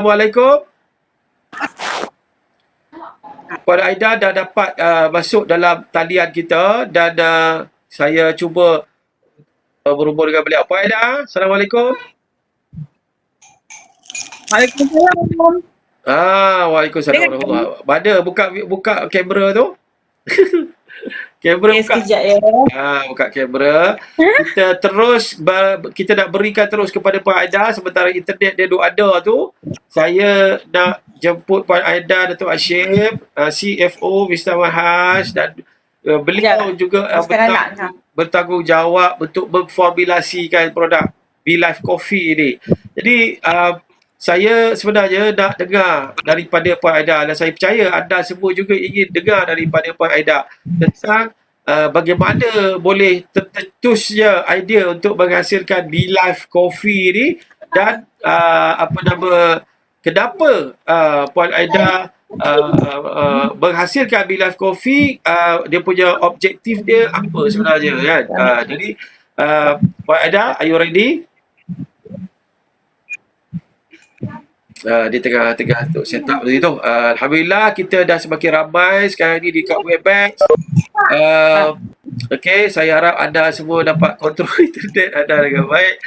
Assalamualaikum. Puan Aida dah dapat masuk dalam talian kita dan saya cuba berhubung dengan beliau. Puan Aida, Assalamualaikum. Waalaikumsalam. Waalaikumsalam warahmatullahi. Mana buka kamera tu? Kamera buka. Sekejap ya. Buka kamera. Kita nak berikan terus kepada Puan Aida sementara internet dia duk ada tu. Saya nak jemput Puan Aida, Datuk Hashim, CFO Mr. Mahash dan beliau juga bertanggungjawab untuk memformulasikan produk BeLife Coffee ni. Jadi saya sebenarnya nak dengar daripada Puan Aida dan saya percaya anda semua juga ingin dengar daripada Puan Aida tentang bagaimana boleh tercetusnya idea untuk menghasilkan BeLife Coffee ni dan kenapa Puan Aida menghasilkan BeLife Coffee, dia punya objektif dia apa sebenarnya kan. Jadi Puan Aida, are you ready? Dia tengah untuk set up tadi tu. Alhamdulillah kita dah semakin ramai sekarang ni di kat Webex. Okey, saya harap anda semua dapat kontrol internet anda dengan baik.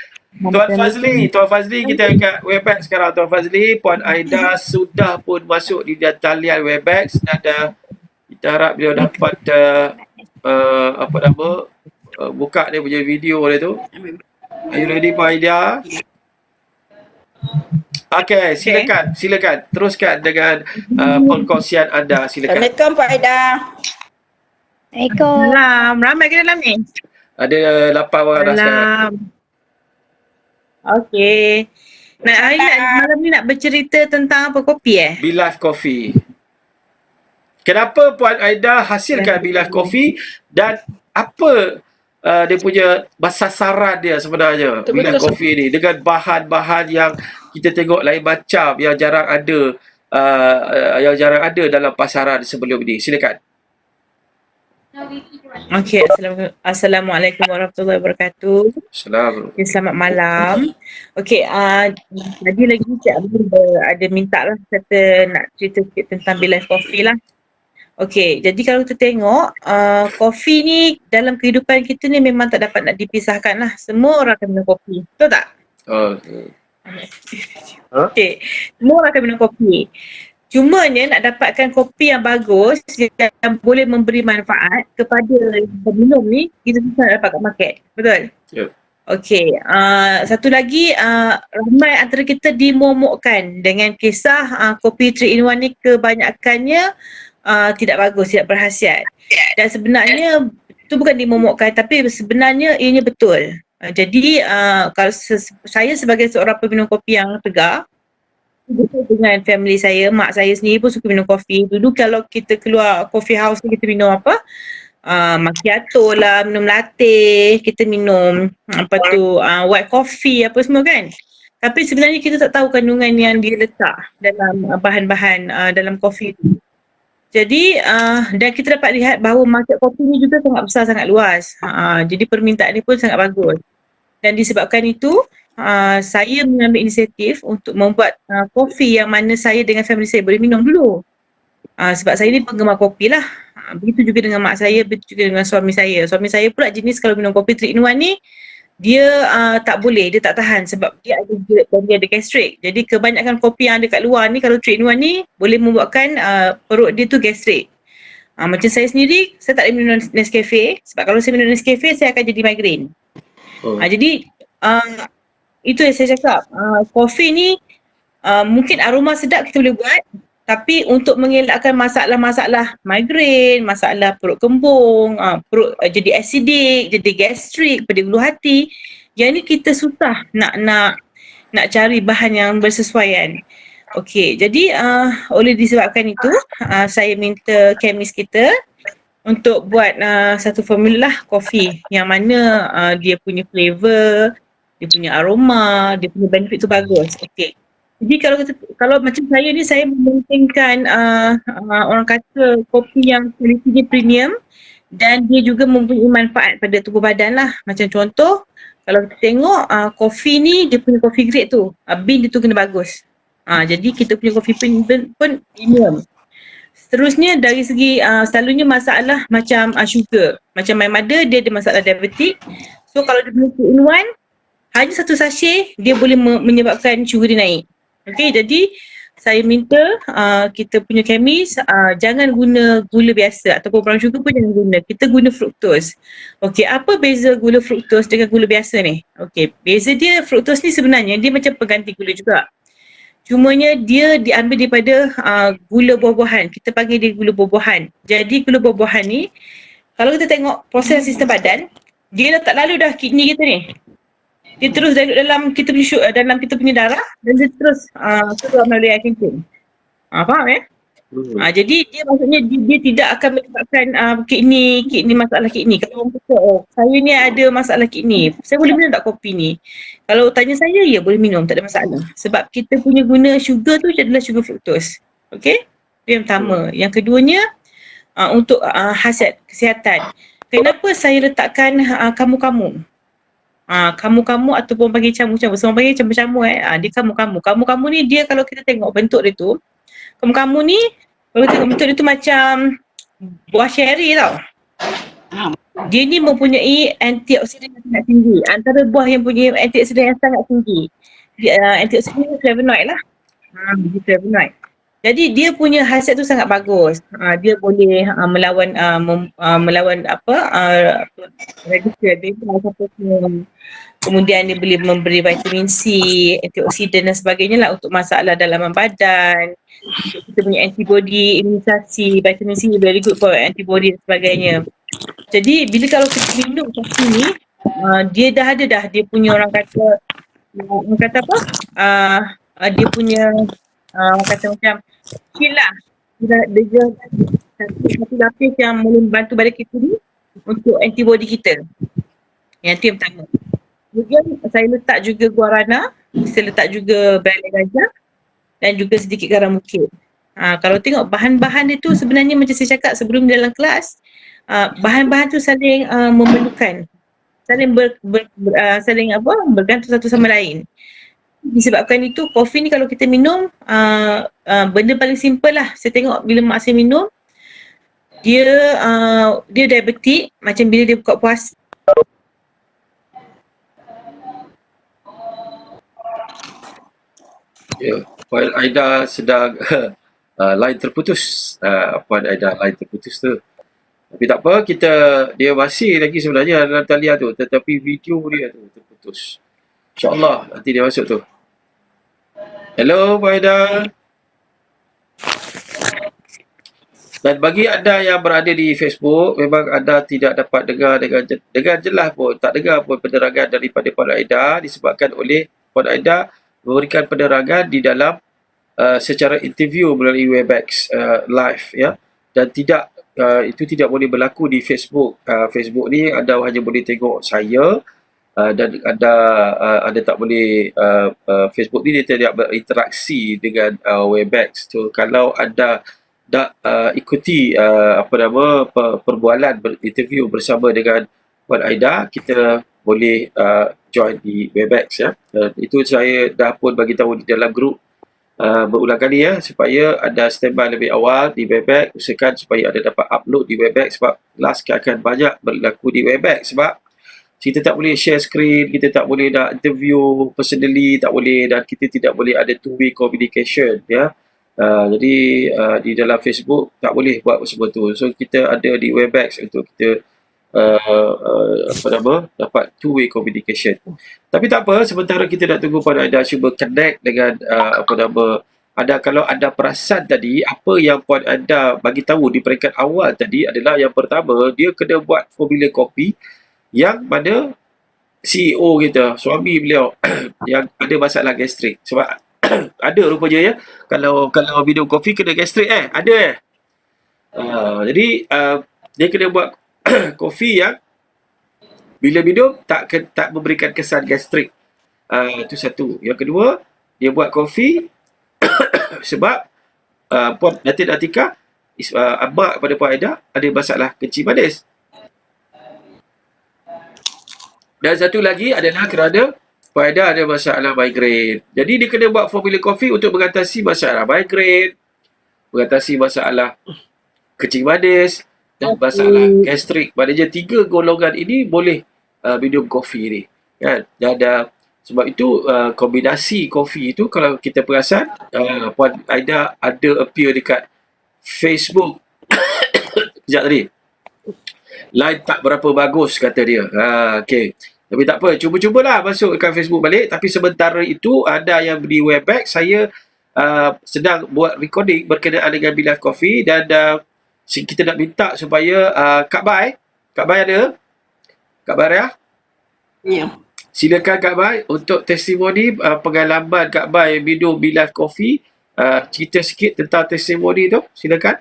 Tuan Fazli kita dekat Webex sekarang. Tuan Fazli, Puan Aida sudah pun masuk di talian Webex dan kita harap dia dapat buka dia punya video dia tu. Are you ready Puan Aida? Okey, silakan. Teruskan dengan perkongsian anda, silakan. Assalamualaikum Pak Aida. Waalaikumsalam. Ramai ke dalam ni? Ada 8 orang dah sekarang. Okey. Malam ni nak bercerita tentang apa, kopi BeLife Coffee. Kenapa Puan Aida hasilkan BeLife Coffee dan apa dia punya sasaran dia sebenarnya BeLife Coffee ni dengan bahan-bahan yang kita tengok lain macam yang jarang ada dalam pasaran sebelum ini. Silakan. Okey, Assalamualaikum warahmatullahi wabarakatuh. Assalamualaikum. Selamat malam. Okey, tadi lagi Cik Abdul ada minta lah kata nak cerita sikit tentang BeLife Coffee lah. Okey, jadi kalau kita tengok kopi ni dalam kehidupan kita ni memang tak dapat nak dipisahkan lah. Semua orang akan minum kopi. Betul tak? Okey, semua orang akan minum kopi. Cumanya nak dapatkan kopi yang bagus yang boleh memberi manfaat kepada peminum ni, kita susah nak dapat kat market. Betul? Ya. Okey, satu lagi ramai antara kita dimomokkan dengan kisah kopi 3-in-1 ni kebanyakannya tidak bagus, tidak berkhasiat. Dan sebenarnya itu bukan dimomokkan tapi sebenarnya ianya betul. Jadi kalau saya sebagai seorang peminum kopi yang tegar, dengan family saya, mak saya sendiri pun suka minum kopi. Dulu kalau kita keluar coffee house ni kita minum apa? Macchiato lah, minum latte, kita minum white coffee apa semua kan. Tapi sebenarnya kita tak tahu kandungan yang dia letak dalam bahan-bahan dalam kopi tu. Jadi dan kita dapat lihat bahawa market kopi ni juga sangat besar, sangat luas. Jadi permintaan ni pun sangat bagus. Dan disebabkan itu saya mengambil inisiatif untuk membuat kopi yang mana saya dengan family saya boleh minum dulu. Sebab saya ni penggemar kopi lah. Begitu juga dengan mak saya, begitu juga dengan suami saya. Suami saya pula jenis kalau minum kopi 3-in-1 ni dia tak boleh, dia tak tahan sebab dia ada GERD dan dia ada gastrik. Jadi kebanyakan kopi yang ada kat luar ni kalau 3-in-1 ni boleh membuatkan perut dia tu gastrik. Macam saya sendiri, saya tak boleh minum Nescafe sebab kalau saya minum Nescafe saya akan jadi migraine. Jadi itu yang saya cakap, kopi ni mungkin aroma sedap kita boleh buat, tapi untuk mengelakkan masalah-masalah migraine, masalah perut kembung, perut jadi acidic, jadi gastrik, pedih ulu hati, yang ni kita susah nak cari bahan yang bersesuaian. Okey, jadi oleh disebabkan itu saya minta chemist kita untuk buat satu formula lah kopi yang mana dia punya flavor, dia punya aroma, dia punya benefit tu bagus. Okey. Jadi kalau macam saya ni, saya mementingkan orang kata kopi yang kualitinya premium dan dia juga mempunyai manfaat pada tubuh badan lah. Macam contoh, kalau kita tengok kopi ni, dia punya coffee grade tu, bean dia tu kena bagus. Jadi kita punya kopi pun premium. Seterusnya dari segi selalunya masalah macam sugar. Macam my mother dia ada masalah diabetik. So kalau dia punya 2 in 1, hanya satu sachet dia boleh menyebabkan sugar dia naik. Okey, jadi saya minta kita punya chemist jangan guna gula biasa ataupun brown sugar pun jangan guna. Kita guna fructose. Okey, apa beza gula fructose dengan gula biasa ni? Okey, beza dia fructose ni sebenarnya dia macam pengganti gula juga. Cumanya dia diambil daripada gula buah-buahan. Kita panggil dia gula buah-buahan. Jadi gula buah-buahan ni, kalau kita tengok proses sistem badan, dia dah tak lalu dah kidney kita ni. Dia terus dalam kita punya dalam kita punya darah dan dia terus keluar melalui air kencing. Faham ya? Jadi dia maksudnya dia tidak akan menyebabkan kidney masalah kidney. Kalau orang kata saya ni ada masalah kidney, saya boleh minum tak kopi ni? Kalau tanya saya, ya boleh minum, tak ada masalah. Sebab kita punya guna sugar tu adalah sugar fructose. Okey? Itu yang pertama. Yang keduanya untuk hasiat kesihatan. Kenapa saya letakkan kamu-kamu? Kamu-kamu ataupun panggil camu-camu. Semua panggil camu-camu dia kamu-kamu. Kamu-kamu ni dia kalau kita tengok bentuk dia tu, kamu-kamu ni kalau tengok bentuk dia tu macam buah cherry tau. Dia ni mempunyai antioksidan yang sangat tinggi. Antara buah yang punya antioksidan yang sangat tinggi. Antioksidan ni flavonoid lah. Dia flavonoid. Jadi dia punya khasiat tu sangat bagus. Dia boleh melawan radikal bebas kemudian dia boleh memberi vitamin C, antioksidan dan sebagainya lah untuk masalah dalaman badan. Kita punya antibody, imunisasi, vitamin C very good for antibody dan sebagainya. Jadi bila kalau kita minum kopi ni, dia dah ada dah dia punya orang kata apa? Dia punya orang kata macam skill lah. Dia satu lapis yang boleh membantu badan kita ni untuk antibody kita. Yang tu yang pertama. Kemudian saya letak juga guarana, saya letak juga belai gajah dan juga sedikit garam bukit. Kalau tengok bahan-bahan dia tu sebenarnya macam saya cakap sebelum dalam kelas, bahan-bahan tu saling memerlukan, saling bergantung satu sama lain. Disebabkan itu kopi ni kalau kita minum benda paling simple lah. Saya tengok bila mak saya minum, dia diabetik, macam bila dia buka puasa. Ya, Puan Aida sedang line terputus. Puan Aida line terputus tu. Tapi tak apa, dia masih lagi sebenarnya dalam talian tu, tetapi video dia tu terputus. InsyaAllah nanti dia masuk tu. Hello Puan Aida. Dan bagi anda yang berada di Facebook, memang anda tidak dapat dengar dengan jelas pun, tak dengar pun penerangan daripada Puan Aida disebabkan oleh Puan Aida memberikan penerangan di dalam secara interview melalui Webex live ya, dan itu tidak boleh berlaku di Facebook. Facebook ni anda hanya boleh tengok saya dan anda tak boleh Facebook ni dia tidak berinteraksi dengan Webex. So kalau anda nak ikuti perbualan interview bersama dengan Puan Aida, kita boleh join di Webex ya. Itu saya dah pun bagi tahu di dalam grup berulang kali ya, supaya anda standby lebih awal di Webex. Usahakan supaya anda dapat upload di Webex sebab kelas akan banyak berlaku di Webex sebab kita tak boleh share screen, kita tak boleh nak interview personally, tak boleh, dan kita tidak boleh ada two-way communication ya. Jadi di dalam Facebook tak boleh buat semua tu. So kita ada di Webex untuk kita dapat two-way communication. Tapi tak apa, sementara kita nak tunggu Puan Aida cuba connect dengan kalau anda perasan tadi, apa yang Puan Aida bagi tahu di peringkat awal tadi adalah yang pertama, dia kena buat formula kopi yang mana CEO kita, suami beliau yang ada masalah gastrik. Sebab ada rupanya ya, kalau minum kopi kena gastrik ada jadi dia kena buat kopi yang bila minum tak memberikan kesan gastrik. Itu satu. Yang kedua, dia buat kopi sebab Puan Datin Atika abang kepada Puan Aida ada masalah kencing manis. Dan satu lagi adalah kerana Pak Haidar ada masalah migrain. Jadi dia kena buat formula kopi untuk mengatasi masalah migrain, mengatasi masalah kencing manis dan masalah gastrik. Maknanya 3 golongan ini boleh minum kopi ni. Kan? Dan sebab itu kombinasi kopi itu kalau kita perasan Puan Aida ada appear dekat Facebook. Sekejap tadi. Line tak berapa bagus kata dia. Okay. Tapi tak apa, cuba-cubalah masuk dekat Facebook balik. Tapi sementara itu ada yang di Webex, saya sedang buat recording berkenaan dengan Be Live Coffee dan kita nak minta supaya Kak Bai ada? Kak Baria? Ya. Silakan Kak Bai untuk testimoni pengalaman Kak Bai minum Be Live Coffee. Cerita sikit tentang testimoni tu, silakan.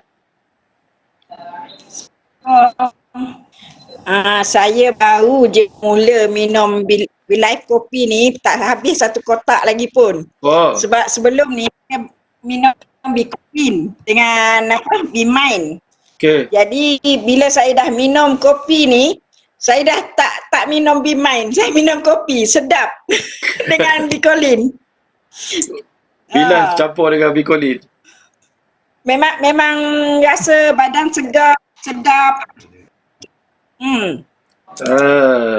Saya baru je mula minum Be Live Kopi ni, tak habis 1 kotak lagi pun. Oh. Sebab sebelum ni saya minum Be Kopi dengan Be Mind. Okay. Jadi bila saya dah minum kopi ni, saya dah tak minum Be Mind, saya minum kopi sedap dengan Bicolin. Bila campur dengan Bicolin. Memang rasa badan segar, sedap.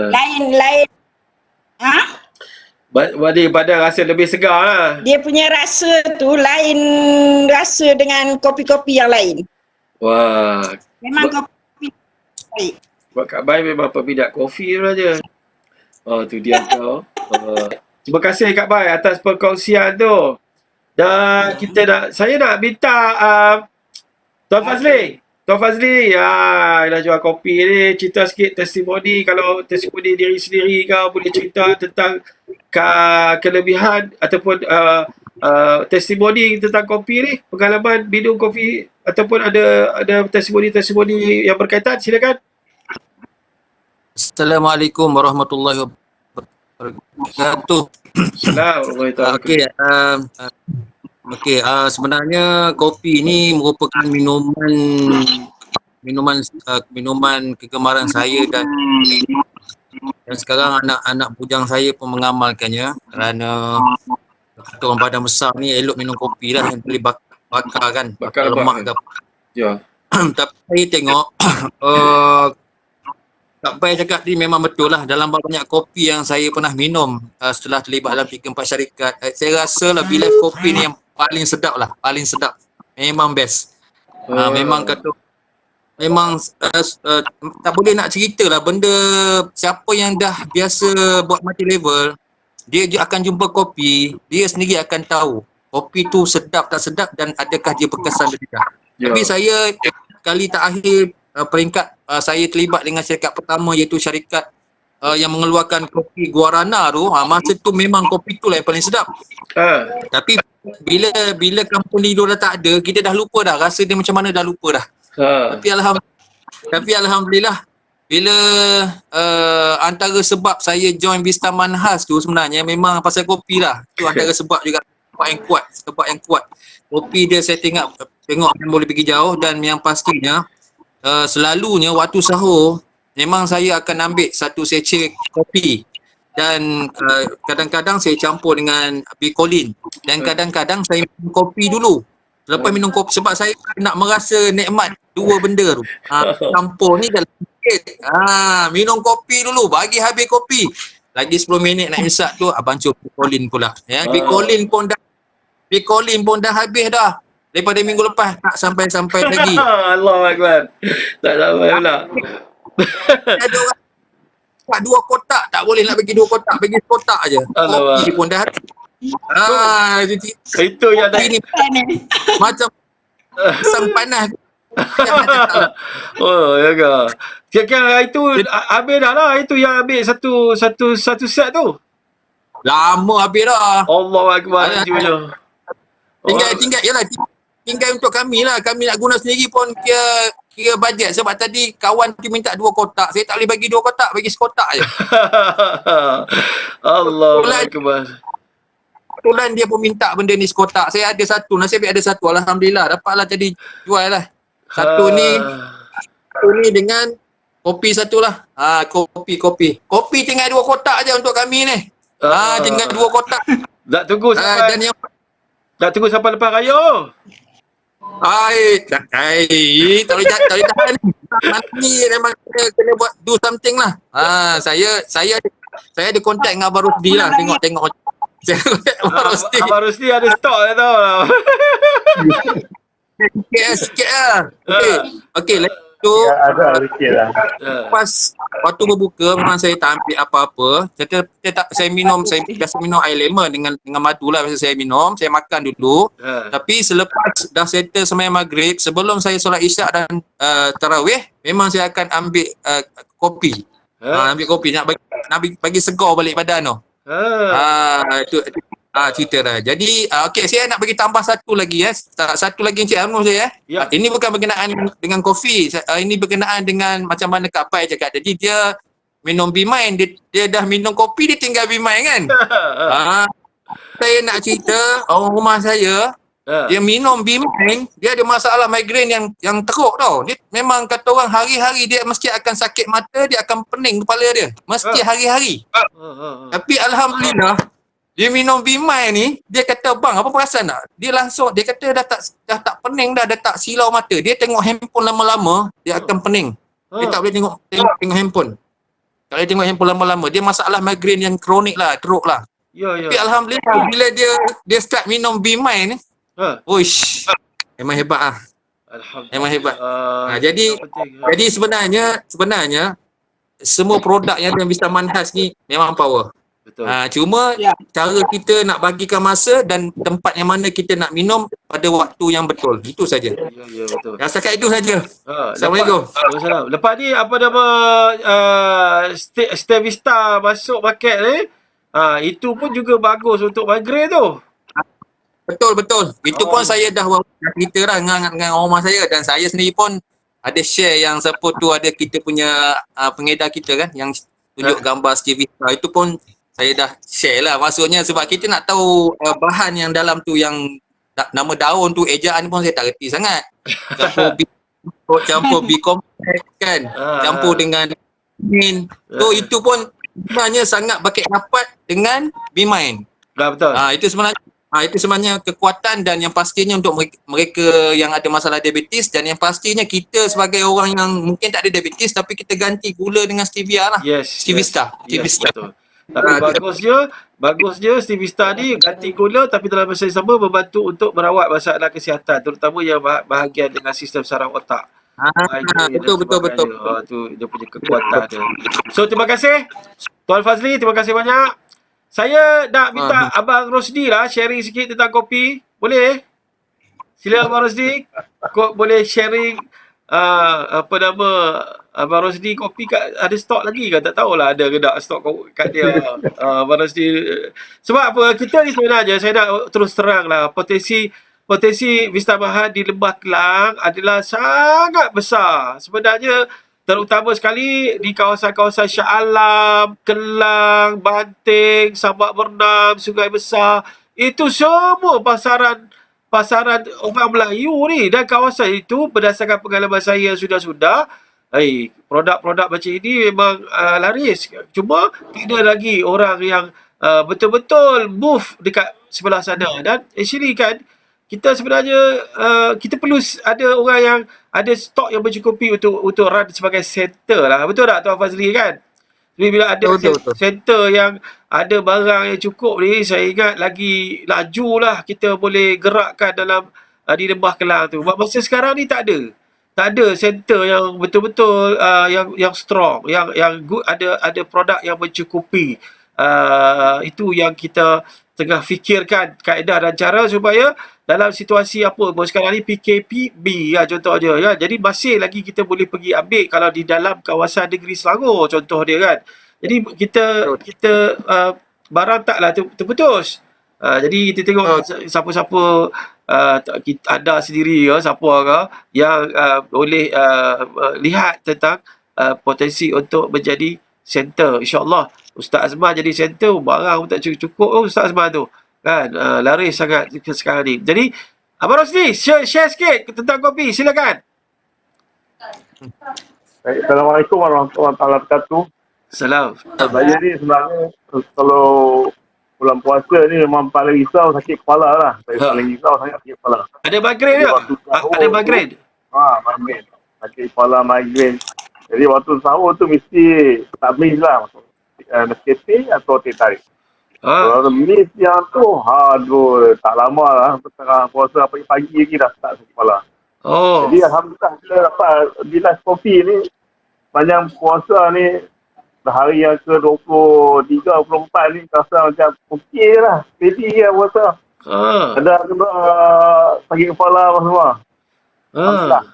Lain. Badan rasa lebih segar lah. Dia punya rasa tu lain rasa dengan kopi-kopi yang lain. Wah. Memang kopi baik. Buat Kak Bai memang peminat kopi saja. Oh, tu dia kau. Terima kasih Kak Bai atas perkongsian tu. Dan saya nak minta Tuan Fazli. Tuan Fazli, dah jual kopi ni, cerita sikit testimoni. Kalau testimoni diri sendiri kau boleh cerita tentang kelebihan ataupun testimoni tentang kopi ni, pengalaman minum kopi ataupun ada testimoni-testimoni yang berkaitan, silakan. Assalamualaikum warahmatullahi wabarakatuh. Assalamualaikum. Okey, sebenarnya kopi ni merupakan minuman kegemaran saya dan sekarang anak-anak bujang saya pun mengamalkannya kerana kita orang badan besar ni elok minum kopi lah yang boleh bakar kan, bakar lemak ke apa. Ya. Tapi saya tengok Kak Bai cakap ni memang betul lah. Dalam banyak kopi yang saya pernah minum setelah terlibat dalam 3-4 syarikat, saya rasa lah Be Live Coffee ni yang paling sedap lah. Paling sedap. Memang best. Memang kata, memang tak boleh nak cerita lah benda. Siapa yang dah biasa buat multi level, dia akan jumpa kopi, dia sendiri akan tahu kopi tu sedap tak sedap dan adakah dia berkesan atau tidak. Tapi saya kali terakhir peringkat saya terlibat dengan syarikat pertama iaitu syarikat yang mengeluarkan kopi Guarana tu, masa tu memang kopi tu lah yang paling sedap. Tapi bila company tu dah tak ada, kita dah lupa dah, rasa dia macam mana dah lupa dah. Tapi alhamdulillah bila antara sebab saya join Vista Manhas tu sebenarnya memang pasal kopi lah. Tu antara sebab juga, sebab yang kuat. Kopi dia saya tengok yang boleh pergi jauh dan yang pastinya selalunya waktu sahur memang saya akan ambil 1 sechet kopi dan kadang-kadang saya campur dengan Bicolin dan kadang-kadang saya minum kopi dulu. Lepas minum kopi sebab saya nak merasa nikmat 2 benda tu. Campur ni dalam sikit. Minum kopi dulu, bagi habis kopi. Lagi 10 minit nak imsak tu abang cuba Bicolin pula. Ya, Bicolin pun dah habis dah. Daripada minggu lepas tak sampai-sampai lagi. Allahuakbar. Tak sampai pula. Ada orang tak 2 kotak, tak boleh nak bagi 2 kotak, bagi 1 kotak aje. Kopi pun dah. Itu yang dah ini macam sang panas. Oh, ya ke. Kira-kira itu habis dah lah. Itu yang ambil satu set tu. Lama habis dah. Allahuakbar. Tinggal untuk kami lah. Kami nak guna sendiri pun kira bajet. Sebab tadi kawan tu minta 2 kotak. Saya tak boleh bagi 2 kotak. Bagi 1 kotak je. Allahuakbar. Kebetulan dia pun minta benda ni 1 kotak. Saya ada 1. Nasib baik ada 1. Alhamdulillah. Dapatlah jadi jual lah. Satu ni dengan kopi 1 lah. Kopi tinggal 2 kotak je untuk kami ni. Tinggal 2 kotak. Nak tunggu Dan sampai yang lepas raya. tak boleh tahan. Nanti memang kena buat do something lah. Saya ada kontak dengan Abang Rusdi lah. Tengok. Saya kontak Abang Rusdi. Abang Rusdi ada stok dah tahu lah. Sikit lah. Okey, lepas tu Ada sikit lah. pas waktu berbuka memang saya tak ambil apa-apa. Saya biasa minum air lemon dengan madu lah biasa saya minum. Saya makan dulu. Tapi selepas dah settle sembahyang maghrib, sebelum saya solat isyak dan tarawih, memang saya akan ambil kopi. Ambil kopi nak bagi segar balik badan tu. Itu cerita dah. Jadi okey, saya nak bagi tambah satu lagi satu lagi Encik Amnur saya Ya. ini bukan berkenaan dengan kopi. Ini berkenaan dengan macam mana Kak Pai cakap. Jadi dia minum B-Mind, dia dah minum kopi, dia tinggal B-Mind kan. Saya nak cerita orang rumah saya, dia minum B-Mind, dia ada masalah migraine yang teruk tau. Dia memang kata orang hari-hari dia mesti akan sakit mata, dia akan pening kepala dia. Mesti hari-hari. Tapi alhamdulillah dia minum B-Mind ni, dia kata, "Bang, apa perasan tak?" Dia kata dah tak pening dah tak silau mata. Dia tengok handphone lama-lama, dia akan pening. Dia tak boleh tengok handphone. Tak boleh tengok handphone lama-lama. Dia masalah migraine yang kronik lah, teruk lah. Tapi alhamdulillah bila dia start minum B-Mind ni, uish, memang hebat lah. Memang hebat. Jadi sebenarnya semua produk yang ada Vista Manhas ni memang power. Betul. Cuma cara kita nak bagikan masa dan tempat yang mana kita nak minum pada waktu yang betul. Itu saja. Ya, betul. Setakat itu saja. Assalamualaikum. Waalaikumsalam. Lepas ni apa nama Stay Vista masuk market ni, itu pun juga bagus untuk migraine tu. Betul. Itu pun saya dah cerita lah dengan orang rumah saya, dan saya sendiri pun ada share yang siapa tu ada kita punya pengedar kita kan yang tunjuk gambar Stay Vista. Itu pun saya dah share lah, maksudnya sebab kita nak tahu bahan yang dalam tu, yang nama daun tu, ejaan pun saya tak reti sangat. Campur B-complex kan, campur dengan min. So itu pun sebenarnya sangat berkait rapat dengan B-Mind. Betul. Itu sebenarnya kekuatan, dan yang pastinya untuk mereka yang ada masalah diabetes, dan yang pastinya kita sebagai orang yang mungkin tak ada diabetes tapi kita ganti gula dengan stevia lah. Stevista. Betul. Tapi bagusnya Stay Vista ni ganti gula, tapi dalam masa yang sama membantu untuk merawat masalah kesihatan, terutama yang bahagian dengan sistem saraf otak. Betul. Tu dia punya kekuatan dia. So terima kasih Tuan Fazli, terima kasih banyak. Saya nak minta Abang Rosdi lah sharing sikit tentang kopi. Boleh? Sila Abang Rosdi. Kau boleh sharing apa nama Abang Rosdi kopi ada stok lagi ke? Tak tahulah ada ke tak stok kat dia. Abang Rosdi. Sebab apa? Kita ni sebenarnya, saya nak terus terang lah, potensi Vista Manhas di Lembah Kelang adalah sangat besar. Sebenarnya terutama sekali di kawasan-kawasan Shah Alam, Kelang, Banting, Sabak Bernam, Sungai Besar. Itu semua pasaran orang Melayu ni, dan kawasan itu berdasarkan pengalaman saya sudah-sudah, produk-produk macam ini memang laris. Cuma tidak lagi orang yang betul-betul move dekat sebelah sana. Dan actually kan, kita sebenarnya kita perlu ada orang yang ada stok yang mencukupi untuk run sebagai center lah. Betul tak Tuan Fazli kan? Jadi bila ada center yang ada barang yang cukup ni, saya ingat lagi laju lah kita boleh gerakkan dalam di Lembah Kelang tu. Masa sekarang ni tak ada center yang betul-betul yang strong, yang good, ada produk yang mencukupi. Itu yang kita tengah fikirkan kaedah dan cara supaya dalam situasi apa sekarang ni PKPB contohnya ya. Jadi masih lagi kita boleh pergi ambil kalau di dalam kawasan negeri Selangor contoh dia kan. Jadi kita barang taklah terputus. Jadi kita tengok siapa-siapa kita ada sendiri ya, siapa ke yang boleh lihat tentang potensi untuk menjadi center. InsyaAllah Ustaz Azman jadi center, barang pun tak cukup Ustaz Azman tu kan, laris sangat sekarang ni. Jadi Abang Rosdi share sikit tentang kopi, silakan. Assalamualaikum warahmatullahi wabarakatuh. Salam. Saya ni sebenarnya kalau bulan puasa ni memang paling risau sakit kepala lah. Saya Ha. paling risau sangat sakit kepala. Ada migraine Jadi tak? waktu sahur Ada tu, migraine? migraine. Sakit kepala, migraine. Jadi waktu sahur tu mesti tak miss lah. Nescafe atau teh tarik. Ha. Kalau miss yang tu, aduh, tak lama lah. Tengah puasa pagi-pagi lagi dah start sakit kepala. Oh. Jadi Alhamdulillah bila dapat bilas kopi ni, panjang puasa ni, hari yang ke-23, 24 ni rasa macam okey lah. Steady lah puasa. Ha. Ada juga sakit kepala apa semua. Ha.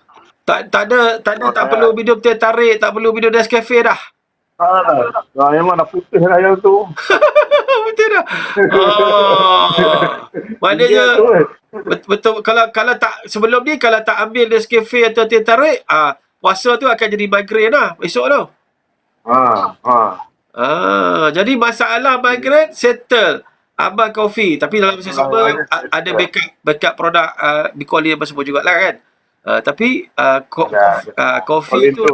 Tak perlu minum teh tarik, tak perlu minum Nescafe dah. Memang dah putus lah yang tu. Betul dah. Maknanya Dia tu, betul kalau tak sebelum ni kalau tak ambil Nescafe atau teh tarik, puasa tu akan jadi migraine lah esok tu. Jadi masalah migraine settle. Abang Coffee, tapi dalam masa sama ada backup produk Bicoli apa semua jugalah kan. Tapi kopi tu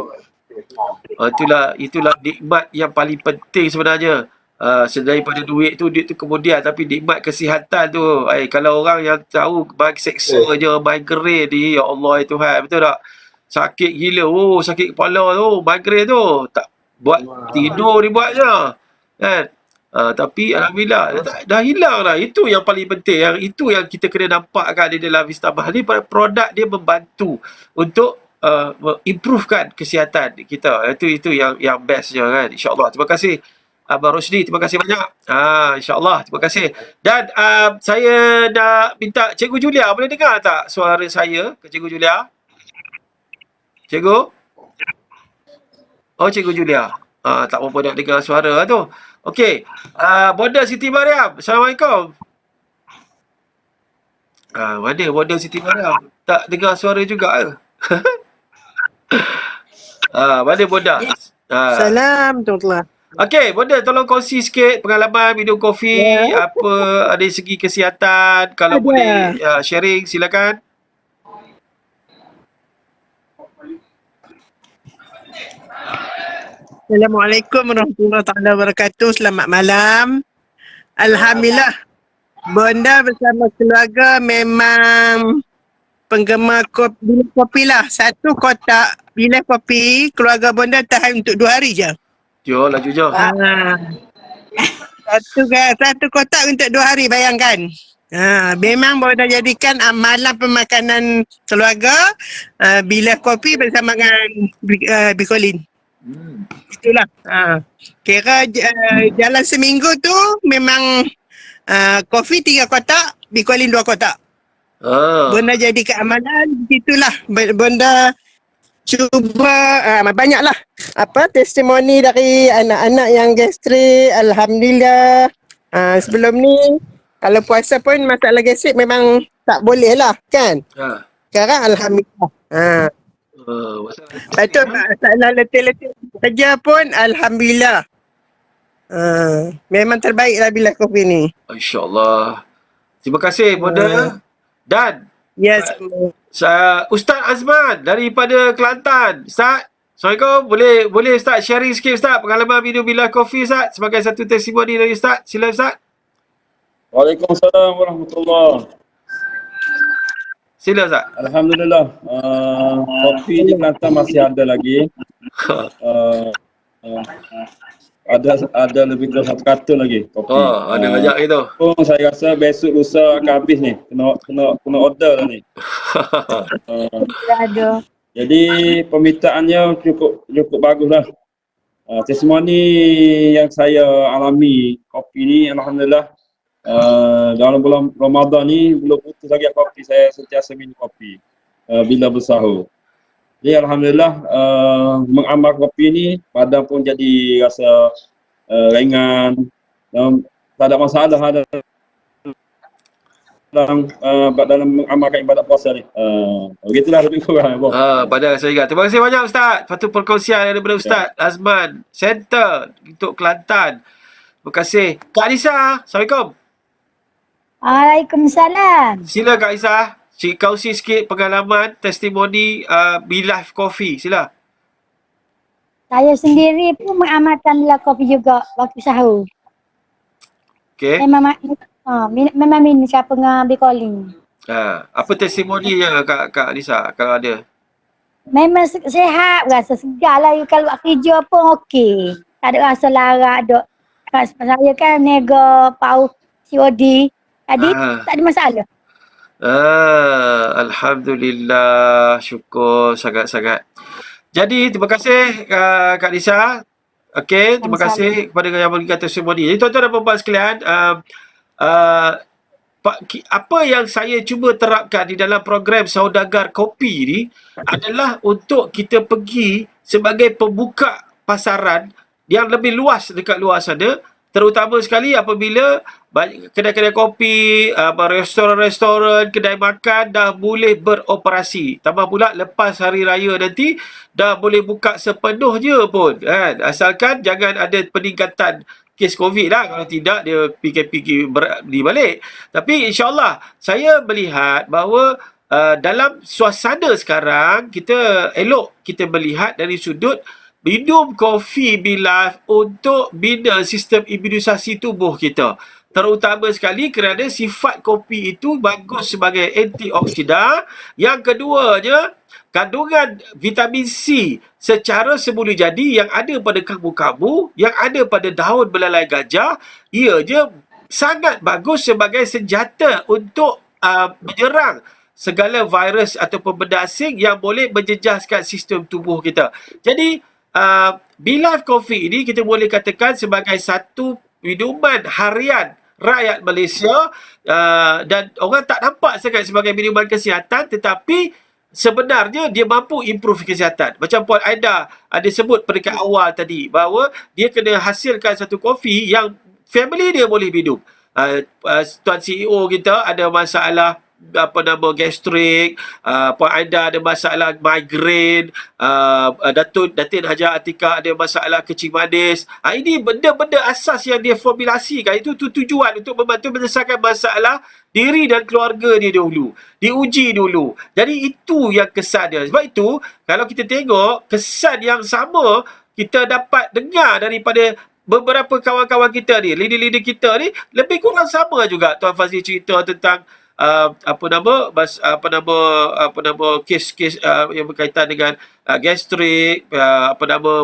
itulah nikmat yang paling penting sebenarnya. Daripada duit tu kemudian, tapi nikmat kesihatan tu. Kalau orang yang tahu seksanya migraine ni, ya Allah Tuhan, betul tak? Sakit gila, sakit kepala tu, migraine tu. Tak buat tidur dibuatnya. Kan? Tapi alhamdulillah dah hilang dah. Itu yang paling penting. Itu yang kita kena nampakkan di dalam Vistabah ni, produk dia membantu untuk improvekan kesihatan kita. Itu yang bestnya kan. InsyaAllah. Terima kasih Abang Rosdi, terima kasih banyak. InsyaAllah, terima kasih. Dan saya nak minta Cikgu Julia, boleh dengar tak suara saya ke Cikgu Julia? Cikgu? Oh, Cikgu Julia. Tak apa nak dengar suara tu. Okey. Bonda Siti Mariam. Assalamualaikum. Mana Bonda Siti Mariam? Tak dengar suara juga ke? Mana Bonda? Salam, Tuan. Okey, Bonda tolong kongsi sikit pengalaman minum kopi, apa dari segi kesihatan, kalau boleh sharing silakan. Assalamualaikum warahmatullahi wabarakatuh. Selamat malam. Alhamdulillah. Bonda bersama keluarga memang penggemar kopi lah. Satu kotak bilas kopi, keluarga Bonda tahan untuk 2 hari je. Jo, laju jo. Satu kotak untuk 2 hari, bayangkan. Memang Bonda jadikan amalan pemakanan keluarga bilas kopi bersama dengan Bicolin. Itulah. Kira jalan seminggu tu memang kopi 3 kotak, Bicolin 2 kotak. Bonda jadi keamanan, itulah. Bonda cuba banyaklah testimoni dari anak-anak yang gastrik. Alhamdulillah. Sebelum ni kalau puasa pun masalah gastrik memang tak boleh lah kan. Sekarang alhamdulillah. Lepas tu masalah letih-letih kerja pun alhamdulillah. Memang terbaiklah bila kopi ni. InsyaAllah. Terima kasih Bonda. Dan yes. Ustaz Azman daripada Kelantan. Ustaz, Assalamualaikum. Boleh Ustaz sharing sikit Ustaz pengalaman minum bilas kopi Ustaz sebagai satu testimoni dari Ustaz. Sila Ustaz. Waalaikumsalam warahmatullahi. Sila Ustaz. Alhamdulillah. Kopi di Kelantan masih ada lagi. Ada lebih dari 1 karton lagi kopi. Ada banyak itu. Saya rasa besok lusa akan habis ni. Kena order lah ni. Ada. Jadi permintaannya cukup baguslah. Testimoni yang saya alami kopi ni alhamdulillah, dalam bulan Ramadan ni belum putus lagi kopi, saya sentiasa minum kopi bila bersahur. Jadi alhamdulillah mengamal kopi ni badan pun jadi rasa ringan, tak ada masalah dalam mengamalkan ibadat puasa ni. Begitulah lebih kurang. Pada saya ingat. Terima kasih banyak Ustaz. Satu perkongsian daripada Ustaz Azman Center untuk Kelantan. Terima kasih. Kak Nisa, Assalamualaikum. Waalaikumsalam. Sila Kak Nisa. Kongsi sikit pengalaman testimoni Be Life Coffee. Sila. Saya sendiri pun mengamalkan bila kopi juga waktu sahur. Okey. Memang minum siapa dengan Bicolin. Apa testimoninya Kak Nisa kalau ada? Memang sehat, rasa segar lah. Kalau buat kerja pun okey. Tak ada rasa larat dok. Saya kan nego pau COD. Tadi tak ada masalah. Alhamdulillah, syukur sangat-sangat. Jadi terima kasih Kak Nisa. Okey, terima kasih kepada yang memberikan testimoni. Jadi tuan-tuan dan puan-puan sekalian, apa yang saya cuba terapkan di dalam program Saudagar Kopi ni adalah untuk kita pergi sebagai pembuka pasaran yang lebih luas dekat luar sana, terutama sekali apabila kedai-kedai kopi, restoran-restoran, kedai makan dah boleh beroperasi. Tambah pula lepas hari raya nanti dah boleh buka sepenuhnya pun kan. Asalkan jangan ada peningkatan kes COVID lah. Kalau tidak, dia PKP di balik. Tapi insyaAllah, saya melihat bahawa dalam suasana sekarang, kita elok kita melihat dari sudut minum kopi BeLife untuk bina sistem imunisasi tubuh kita. Terutama sekali kerana sifat kopi itu bagus sebagai antioksidan. Yang keduanya, kandungan vitamin C secara semula jadi yang ada pada kambu-kambu, yang ada pada daun belalai gajah, ianya sangat bagus sebagai senjata untuk menyerang segala virus ataupun benda asing yang boleh menjejaskan sistem tubuh kita. Jadi, BeLife Coffee ini kita boleh katakan sebagai satu minuman harian rakyat Malaysia, dan orang tak nampak sangat sebagai minuman kesihatan, tetapi sebenarnya dia mampu improve kesihatan. Macam Puan Aida ada sebut peringkat awal tadi bahawa dia kena hasilkan satu kopi yang family dia boleh minum. Tuan CEO kita ada masalah gastrik, Puan Aida ada masalah migraine, Datin Hajar Atikah ada masalah kencing manis. Ini benda-benda asas yang dia formulasikan, itu tujuan untuk membantu menyelesaikan masalah diri dan keluarga dia dahulu, diuji dulu. Jadi itu yang kesan dia. Sebab itu kalau kita tengok kesan yang sama kita dapat dengar daripada beberapa kawan-kawan kita ni, leader-leader kita ni, lebih kurang sama juga. Tuan Fazli cerita tentang kes-kes yang berkaitan dengan gastrik,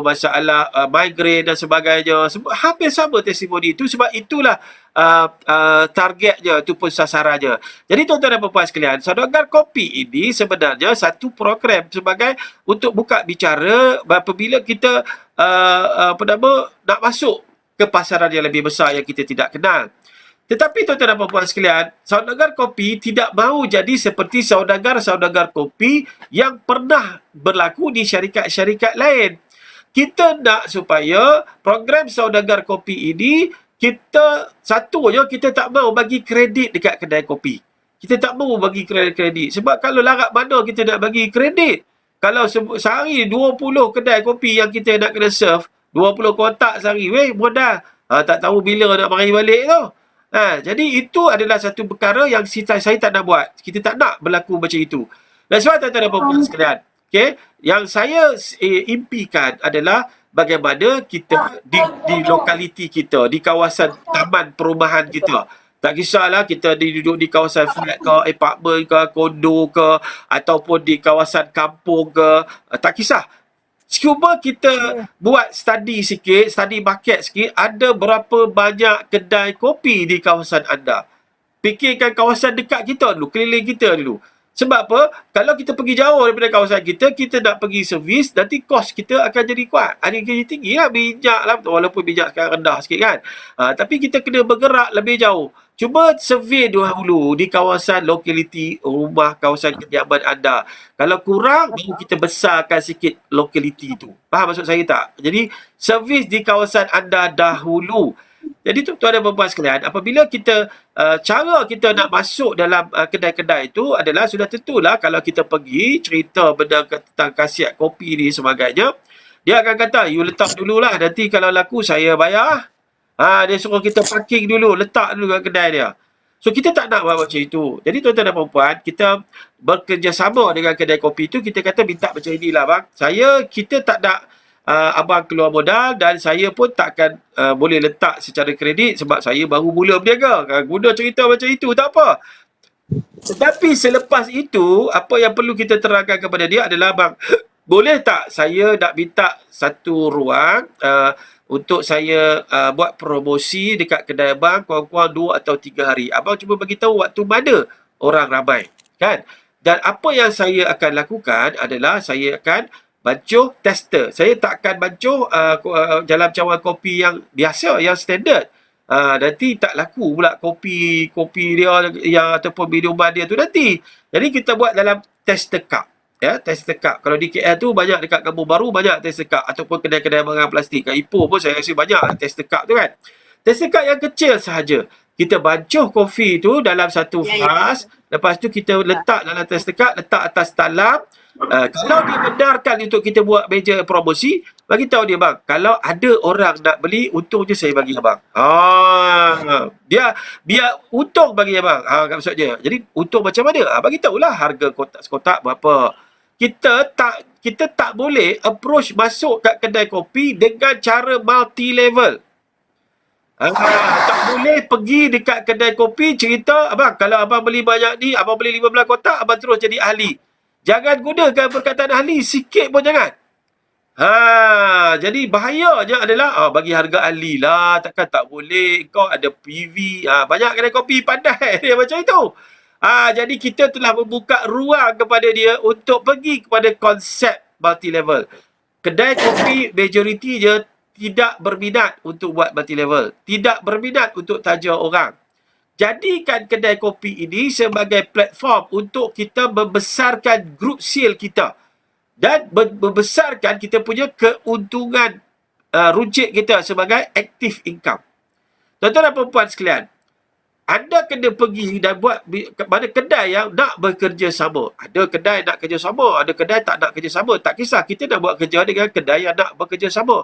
masalah migraine dan sebagainya. Hampir sama testimoni itu. Sebab itulah targetnya, itu pun sasarannya. Jadi tuan-tuan dan puan-puan sekalian, Saudagar Kopi ini sebenarnya satu program sebagai untuk buka bicara apabila kita nak masuk ke pasaran yang lebih besar yang kita tidak kenal. Tetapi tuan-tuan dan puan-puan sekalian, Saudagar Kopi tidak mahu jadi seperti saudagar-saudagar kopi yang pernah berlaku di syarikat-syarikat lain. Kita nak supaya program Saudagar Kopi ini, kita tak mahu bagi kredit dekat kedai kopi. Kita tak mahu bagi kredit. Sebab kalau larat mana kita nak bagi kredit? Kalau sehari 20 kedai kopi yang kita nak kena serve, 20 kotak sehari, modal. Tak tahu bila nak mari balik tu. Jadi itu adalah satu perkara yang saya tak nak buat. Kita tak nak berlaku macam itu. Dan sebab tuan-tuan dan puan-puan sekalian, okay, yang saya impikan adalah bagaimana kita di lokaliti kita, di kawasan taman perumahan kita. Tak kisahlah kita duduk di kawasan flat ke, apartment ke, kondo ke, ataupun di kawasan kampung ke, tak kisah. Cuba kita buat study market sikit, ada berapa banyak kedai kopi di kawasan anda. Fikirkan kawasan dekat kita dulu, keliling kita dulu. Sebab apa? Kalau kita pergi jauh daripada kawasan kita, kita nak pergi servis, nanti kos kita akan jadi kuat. Jadi tinggi lah minyak lah, walaupun minyak sekarang rendah sikit kan. Tapi kita kena bergerak lebih jauh. Cuba survey dahulu di kawasan lokaliti rumah, kawasan kediaman anda. Kalau kurang, baru kita besarkan sikit lokaliti itu. Faham maksud saya tak? Jadi, servis di kawasan anda dahulu. Jadi tuan-tuan dan puan-puan sekalian, apabila kita cara kita nak masuk dalam kedai-kedai itu adalah sudah tentulah kalau kita pergi cerita benda tentang khasiat kopi ni sebagainya, dia akan kata, you letak dululah, nanti kalau laku saya bayar. Dia suruh kita parking dulu, letak dulu kat kedai dia. So kita tak nak buat macam itu. Jadi tuan-tuan dan puan-puan, kita bekerjasama dengan kedai kopi itu, kita kata minta macam inilah bang. Kita tak nak abang keluar modal dan saya pun takkan boleh letak secara kredit sebab saya baru mula berniaga. Guna cerita macam itu tak apa. Tetapi selepas itu, apa yang perlu kita terangkan kepada dia adalah, bang, boleh tak saya nak minta satu ruang untuk saya buat promosi dekat kedai abang kurang-kurang 2 atau 3 hari. Abang cuba bagi tahu waktu mana orang ramai, kan? Dan apa yang saya akan lakukan adalah saya akan bancuh tester. Saya tak akan bancuh dalam cawan kopi yang biasa, yang standard. Nanti tak laku pula kopi dia yang ataupun minuman dia tu nanti. Jadi kita buat dalam tester cup. Ya, tester cup. Kalau di KL tu banyak dekat Kampung Baru banyak tester cup ataupun kedai-kedai barang plastik. Kat Ipoh pun saya rasa banyak tester cup tu kan. Tester cup yang kecil sahaja. Kita bancuh kopi tu dalam satu flask. Lepas tu kita letak dalam tester cup, letak atas talam. Kalau dia benarkan untuk kita buat meja promosi, bagi tahu dia, bang, kalau ada orang nak beli, untung je saya bagi abang. Dia biar untung bagi abang. Maksudnya. Jadi untung macam mana? Bagi tahulah harga kotak-kotak berapa. Kita tak boleh approach masuk kat kedai kopi dengan cara multi level. Tak boleh pergi dekat kedai kopi cerita, abang, kalau abang beli banyak ni, abang beli 15 kotak, abang terus jadi ahli. Jangan gunakan perkataan ahli, sikit pun jangan. Jadi bahayanya adalah bagi harga ahli lah, takkan tak boleh, kau ada PV. Banyak kedai kopi pandai dia macam itu. Jadi kita telah membuka ruang kepada dia untuk pergi kepada konsep multi level. Kedai kopi majoriti je tidak berminat untuk buat multi level, tidak berminat untuk taja orang. Jadikan kedai kopi ini sebagai platform untuk kita membesarkan group sale kita dan membesarkan kita punya keuntungan runcit kita sebagai active income. Tuan-tuan dan perempuan sekalian, anda kena pergi dan buat pada kedai yang nak bekerja sama. Ada kedai nak kerja sama, ada kedai tak nak kerja sama. Tak kisah, kita nak buat kerja dengan kedai yang nak bekerja sama.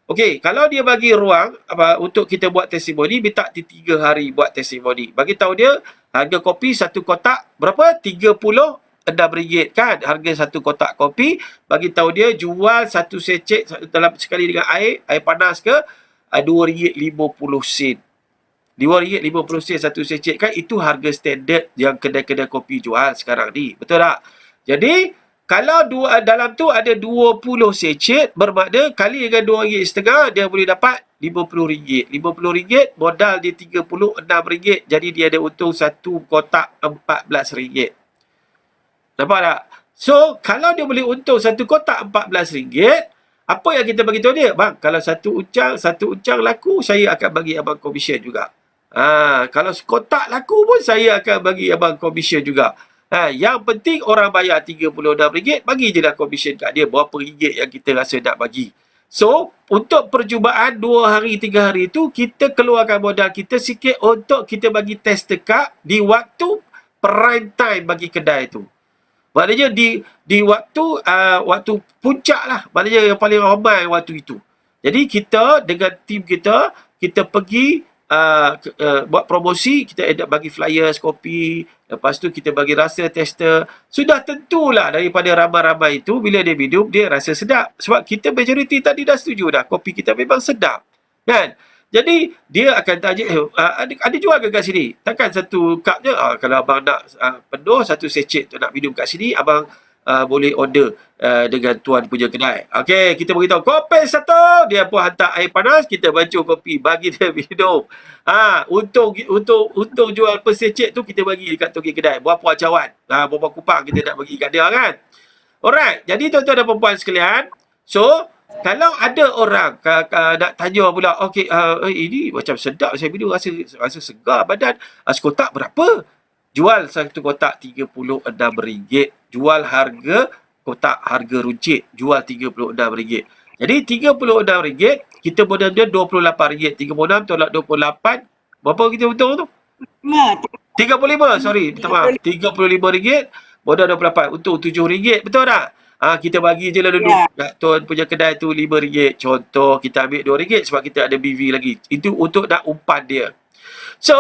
Okey, kalau dia bagi ruang untuk kita buat testimoni, minta 3 hari buat testimoni. Bagi tahu dia harga kopi satu kotak berapa? RM36 kan harga satu kotak kopi. Bagi tahu dia jual satu secet dalam sekali dengan air panas ke RM2.50. RM2.50 satu secet kan, itu harga standard yang kedai-kedai kopi jual sekarang ni. Betul tak? Jadi kalau dalam tu ada 20 secet, bermakna kali dengan RM2.50 dia boleh dapat RM50. RM50 modal dia RM36. Jadi dia ada untung satu kotak RM14. Nampak tak? So kalau dia boleh untung satu kotak RM14, apa yang kita bagi tahu dia? Bang, kalau satu uncang laku, saya akan bagi abang komisen juga. Kalau kotak laku pun saya akan bagi abang komisen juga. Yang penting orang bayar RM36, bagi je dah komisen kat dia berapa ringgit yang kita rasa nak bagi. So, untuk percubaan 2 hari, 3 hari tu, kita keluarkan modal kita sikit untuk kita bagi test tekak di waktu prime time bagi kedai tu. Maknanya di waktu puncak lah. Maknanya yang paling ramai waktu itu. Jadi kita dengan tim kita pergi buat promosi, kita bagi flyers kopi, lepas tu kita bagi rasa tester. Sudah tentulah daripada ramai-ramai itu, bila dia minum dia rasa sedap, sebab kita majoriti tadi dah setuju dah kopi kita memang sedap kan. Jadi dia akan tanya, ada jual ke kat sini? Takkan satu cup je. Kalau abang nak penuh satu secet tu nak minum kat sini, abang boleh order dengan tuan punya kedai. Okey, kita beritahu kopi satu, dia pun hantar air panas, kita bancuh kopi, bagi dia minum. Untuk jual per secet tu kita bagi dekat toki kedai. Berapa cawan, berapa kupang kita nak bagi kat dia kan. Alright, jadi tuan-tuan dan perempuan sekalian, so kalau ada orang nak tanya pula, okey, ini macam sedap saya minum, rasa segar badan, sekotak berapa? Jual satu kotak RM36. Jual harga kotak, harga runcit, jual RM36. Jadi RM36, kita modal dia RM28. 36 tolak 28, berapa kita untung tu? 35, sorry, minta maaf. RM35, modal 28, untung RM7. Betul tak? Kita bagi je lah dulu. Tuan punya kedai tu RM5. Contoh, kita ambil RM2 sebab kita ada BV lagi. Itu untuk nak umpan dia. So,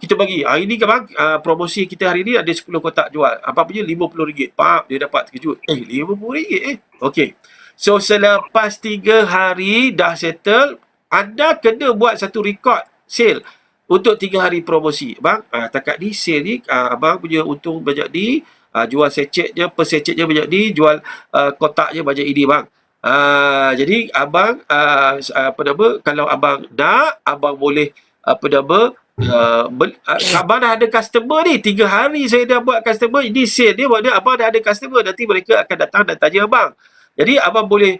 kita bagi. Ini kan bang, promosi kita hari ni ada 10 kotak jual. Apa punya RM50. Pak, dia dapat terkejut. RM50. Okey. So selepas 3 hari dah settle, anda kena buat satu rekod sale untuk 3 hari promosi. Bang, takat ni sale ni abang punya untung banyak ni, jual secetnya, per secetnya banyak ni, jual kotaknya banyak ini bang. Jadi abang kalau abang nak, abang boleh abang dah ada customer ni, 3 hari saya dah buat customer, ini sale dia, maknanya abang dah ada customer, nanti mereka akan datang dan tanya abang. Jadi abang boleh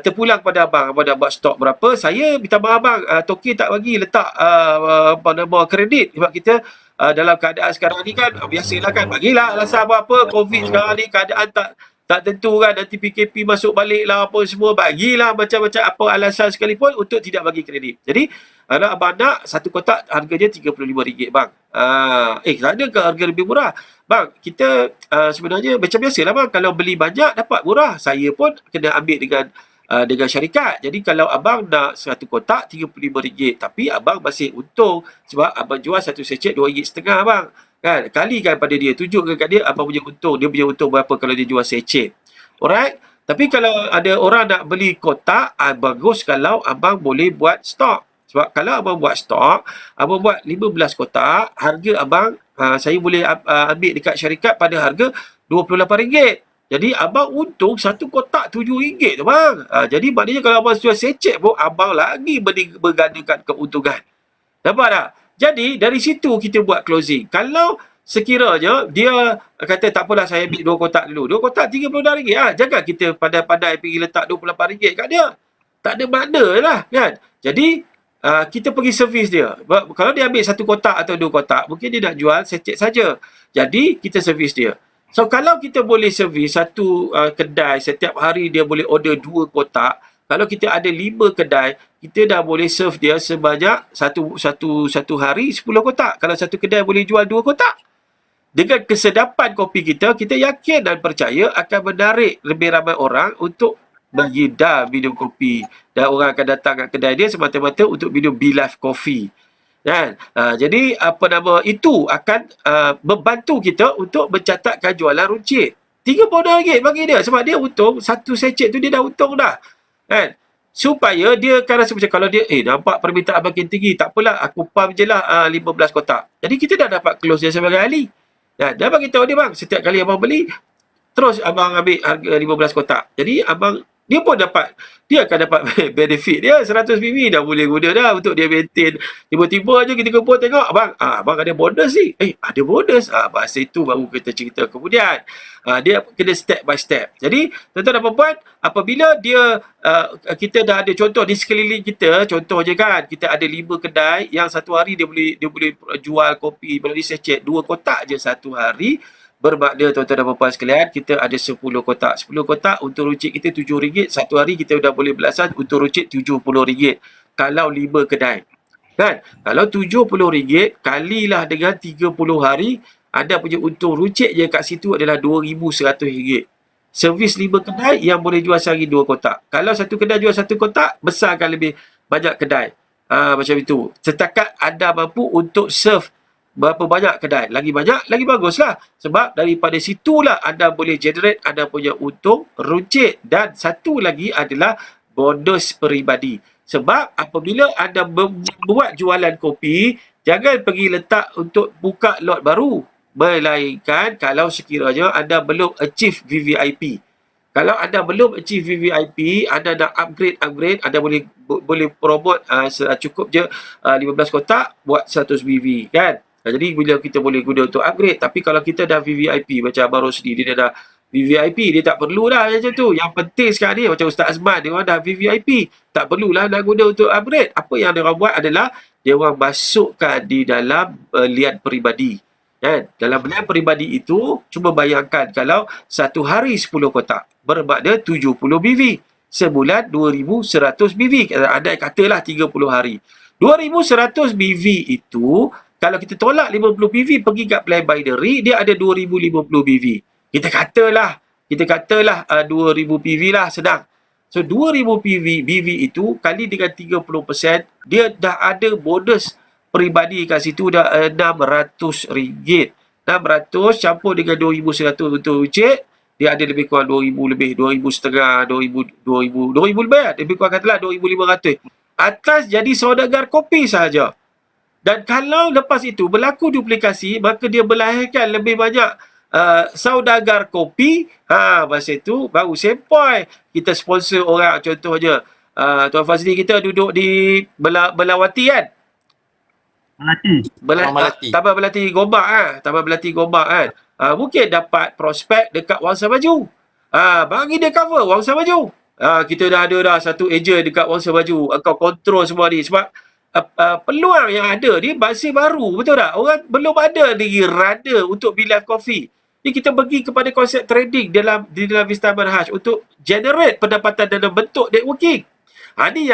terpulang pada abang dah buat stok berapa, saya minta maaf abang, token tak bagi letak kredit, sebab kita dalam keadaan sekarang ni kan, biasalah kan, bagilah alasan apa-apa, COVID sekarang ni keadaan tak tentu kan, nanti PKP masuk balik lah apa semua, bagilah macam-macam apa alasan sekalipun untuk tidak bagi kredit. Jadi kalau abang nak, satu kotak harganya RM35 bang. Ada ke harga lebih murah? Bang, kita sebenarnya macam biasalah bang, kalau beli banyak dapat murah. Saya pun kena ambil dengan syarikat. Jadi kalau abang nak satu kotak RM35, tapi abang masih untung sebab abang jual satu secet RM2.5 bang. Kan? Kalikan pada dia, tunjukkan kat dia abang punya untung. Dia punya untung berapa kalau dia jual secet. Alright? Tapi kalau ada orang nak beli kotak, bagus kalau abang boleh buat stok. Sebab kalau abang buat stok, abang buat 15 kotak, harga abang, saya boleh ambil dekat syarikat pada harga RM28. Jadi abang untung satu kotak RM7 tu bang. Jadi maknanya kalau abang jual secet pun, abang lagi bergandakan keuntungan. Nampak tak? Jadi dari situ kita buat closing. Kalau sekiranya dia kata tak apalah, saya ambil 2 kotak dulu. 2 kotak RM36. Jangan kita pandai-pandai pergi letak RM28 kat dia. Tak ada makna lah kan. Jadi kita pergi servis dia. Kalau dia ambil 1 kotak atau 2 kotak, mungkin dia nak jual secet saja. Jadi kita servis dia. So kalau kita boleh servis satu kedai, setiap hari dia boleh order 2 kotak. Kalau kita ada 5 kedai, kita dah boleh serve dia sebanyak satu hari 10 kotak. Kalau satu kedai boleh jual 2 kotak. Dengan kesedapan kopi kita yakin dan percaya akan menarik lebih ramai orang untuk mengidam minum kopi. Dan orang akan datang ke kedai dia semata-mata untuk minum BeLife Coffee. Kan? Jadi itu akan membantu kita untuk mencatatkan jualan runcit. RM30 bagi dia sebab dia untung, satu secet tu dia dah untung dah. Kan? Supaya dia akan rasa macam kalau dia nampak permintaan makin tinggi, tak apalah, aku pump je lah 15 kotak. Jadi kita dah dapat close dia sebagai ahli. Dah bagi tahu dia bang, setiap kali abang beli, terus abang ambil harga 15 kotak. Jadi dia pun dia akan dapat benefit dia 100 BB dah boleh guna dah untuk dia maintain. Tiba-tiba je kita kumpul tengok abang ada bonus ni. Ada bonus. Bahasa itu baru kita cerita kemudian. Dia kena step by step. Jadi tuan-tuan dan puan-puan, apabila kita dah ada contoh di sekeliling kita, contoh je kan, kita ada 5 kedai yang satu hari dia boleh jual kopi melalui secet 2 kotak je satu hari. Bermakna tuan-tuan dan puan-puan sekalian, kita ada 10 kotak. 10 kotak untuk runcit kita RM7. Satu hari kita dah boleh belasan untuk runcit RM70. Kalau 5 kedai. Kan? Kalau RM70, kalilah dengan 30 hari, anda punya untung runcit je kat situ adalah RM2,100. Servis 5 kedai yang boleh jual sehari 2 kotak. Kalau satu kedai jual 1 kotak, besarkan lebih banyak kedai. Macam itu. Setakat anda mampu untuk serve berapa banyak kedai, lagi banyak lagi baguslah, sebab daripada situlah anda boleh generate anda punya untung runcit. Dan satu lagi adalah bonus peribadi, sebab apabila anda buat jualan kopi, jangan pergi letak untuk buka lot baru, melainkan kalau sekiranya anda belum achieve VVIP. Kalau anda belum achieve VVIP, anda nak upgrade, anda boleh promote cukup je 15 kotak buat 100 BV kan. Jadi bila kita boleh guna untuk upgrade. Tapi kalau kita dah VVIP, macam Abang Rosli, dia dah VVIP, dia tak perlu dah macam tu. Yang penting sekarang ni, macam Ustaz Azman, dia orang dah VVIP, tak perlulah nak guna untuk upgrade. Apa yang dia orang buat adalah dia orang masukkan di dalam belian peribadi. Kan? Dalam belian peribadi itu, cuba bayangkan kalau satu hari 10 kotak, bermakna 70 BV. Sebulan 2,100 BV. Anda katalah 30 hari. 2,100 BV itu, kalau kita tolak 50 BV pergi kat plan binary, dia ada 2050 BV. Kita katalah 2000 PV lah, senang. So 2000 BV itu kali dengan 30%, dia dah ada bonus peribadi kat situ dah RM600. 600 campur dengan 2,100 untuk runcit, dia ada lebih kurang 2,000 lebih, 2,500, 2,000 lebih, lebih kurang katalah 2,500. Atas jadi saudagar kopi sahaja. Dan kalau lepas itu berlaku duplikasi, maka dia melahirkan lebih banyak saudagar kopi. Masa itu baru sempoi kita sponsor orang. Contohnya Tuan Fazli kita duduk di Belawati kan. Melati. Taman Belati Gombak Taman Belati Gombak kan. Mungkin dapat prospek dekat Wangsa Maju. Bagi dia cover Wangsa Maju. Kita dah ada dah satu ejen dekat Wangsa Maju. Engkau kontrol semua ni sebab peluang yang ada ni masih baru, betul tak? Orang belum ada lagi rada untuk Bilife Coffee. Ni kita bagi kepada konsep trading di dalam Vista Manhaj untuk generate pendapatan dalam bentuk networking. Ni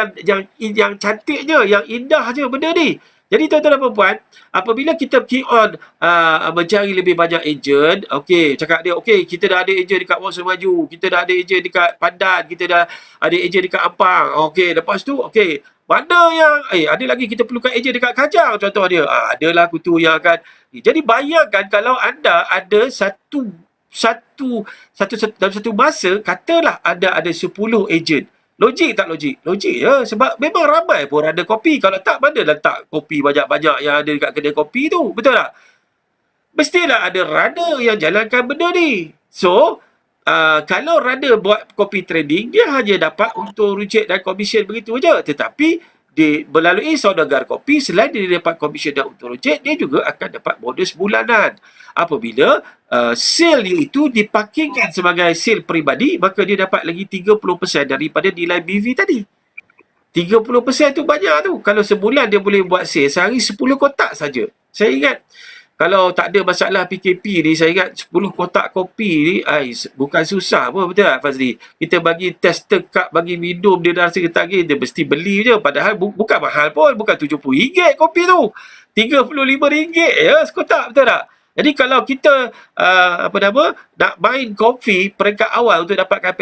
yang cantiknya, yang indahnya benda ni. Jadi tuan-tuan dan puan-puan, apabila kita keep on mencari lebih banyak ejen, cakap dia, kita dah ada ejen dekat Wangsa Maju, kita dah ada ejen dekat Pandan, kita dah ada ejen dekat Ampang. Lepas tu, mana yang ada lagi kita perlukan ejen dekat Kajang contoh dia. Adalah kutu yang akan. Jadi bayangkan kalau anda ada dalam satu masa katalah anda ada 10 ejen. Logik tak logik? Logik ya, sebab memang ramai pun ada kopi. Kalau tak, mana letak kopi banyak-banyak yang ada dekat kedai kopi tu, betul tak? Mestilah ada runner yang jalankan benda ni. So kalau runner buat kopi trading, dia hanya dapat untung runcit dan komisen begitu je. Tetapi melalui saudagar kopi, selain dia dapat komisen dan untung runcit, dia juga akan dapat bonus bulanan. Apabila sale dia itu dipakingkan sebagai sale peribadi, maka dia dapat lagi 30% daripada nilai BV tadi. 30% tu banyak tu. Kalau sebulan dia boleh buat sale sehari 10 kotak saja. Saya ingat kalau tak ada masalah PKP ni, saya ingat 10 kotak kopi ni bukan susah pun, betul tak Fazli? Kita bagi tester cup, bagi minum, dia dah rasa ketagih, dia mesti beli je. Padahal bukan mahal pun, bukan RM70 kopi tu. RM35 ya sekotak, betul tak? Jadi kalau kita nak main kopi peringkat awal untuk dapatkan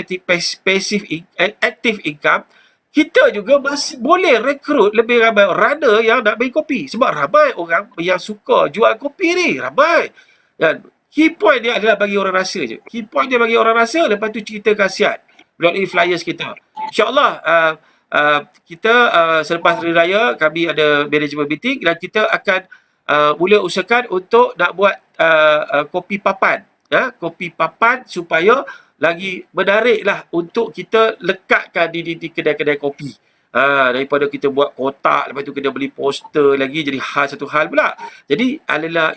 active income, kita juga masih boleh rekrut lebih ramai runner yang nak main kopi. Sebab ramai orang yang suka jual kopi ni. Ramai. Dan key point dia adalah bagi orang rasa je. Key point dia bagi orang rasa, lepas tu cerita khasiat melalui flyers kita. InsyaAllah kita selepas Hari Raya, kami ada management meeting dan kita akan mula usahakan untuk nak buat kopi papan. Kopi papan supaya lagi menarik lah untuk kita lekatkan di kedai-kedai kopi. Daripada kita buat kotak, lepas tu kena beli poster lagi, jadi satu hal pula. Jadi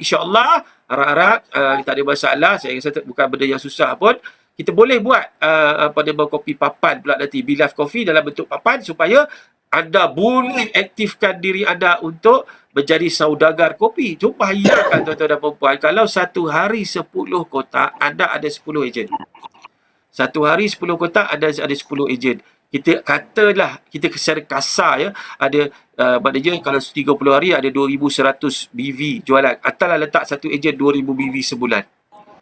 insyaAllah harap-harap tak ada masalah. Saya rasa bukan benda yang susah pun. Kita boleh buat kopi papan pula nanti, Bilife Coffee dalam bentuk papan, supaya anda boleh aktifkan diri anda untuk menjadi saudagar kopi. Cuba bayangkan tuan-tuan dan puan-puan, kalau satu hari 10 kotak, anda ada 10 ejen. Satu hari 10 kotak, ada 10 ejen. Kita katalah, kita secara kasar ya, ada maknanya kalau 30 hari ada 2,100 BV jualan. Atalah letak satu ejen 2,000 BV sebulan.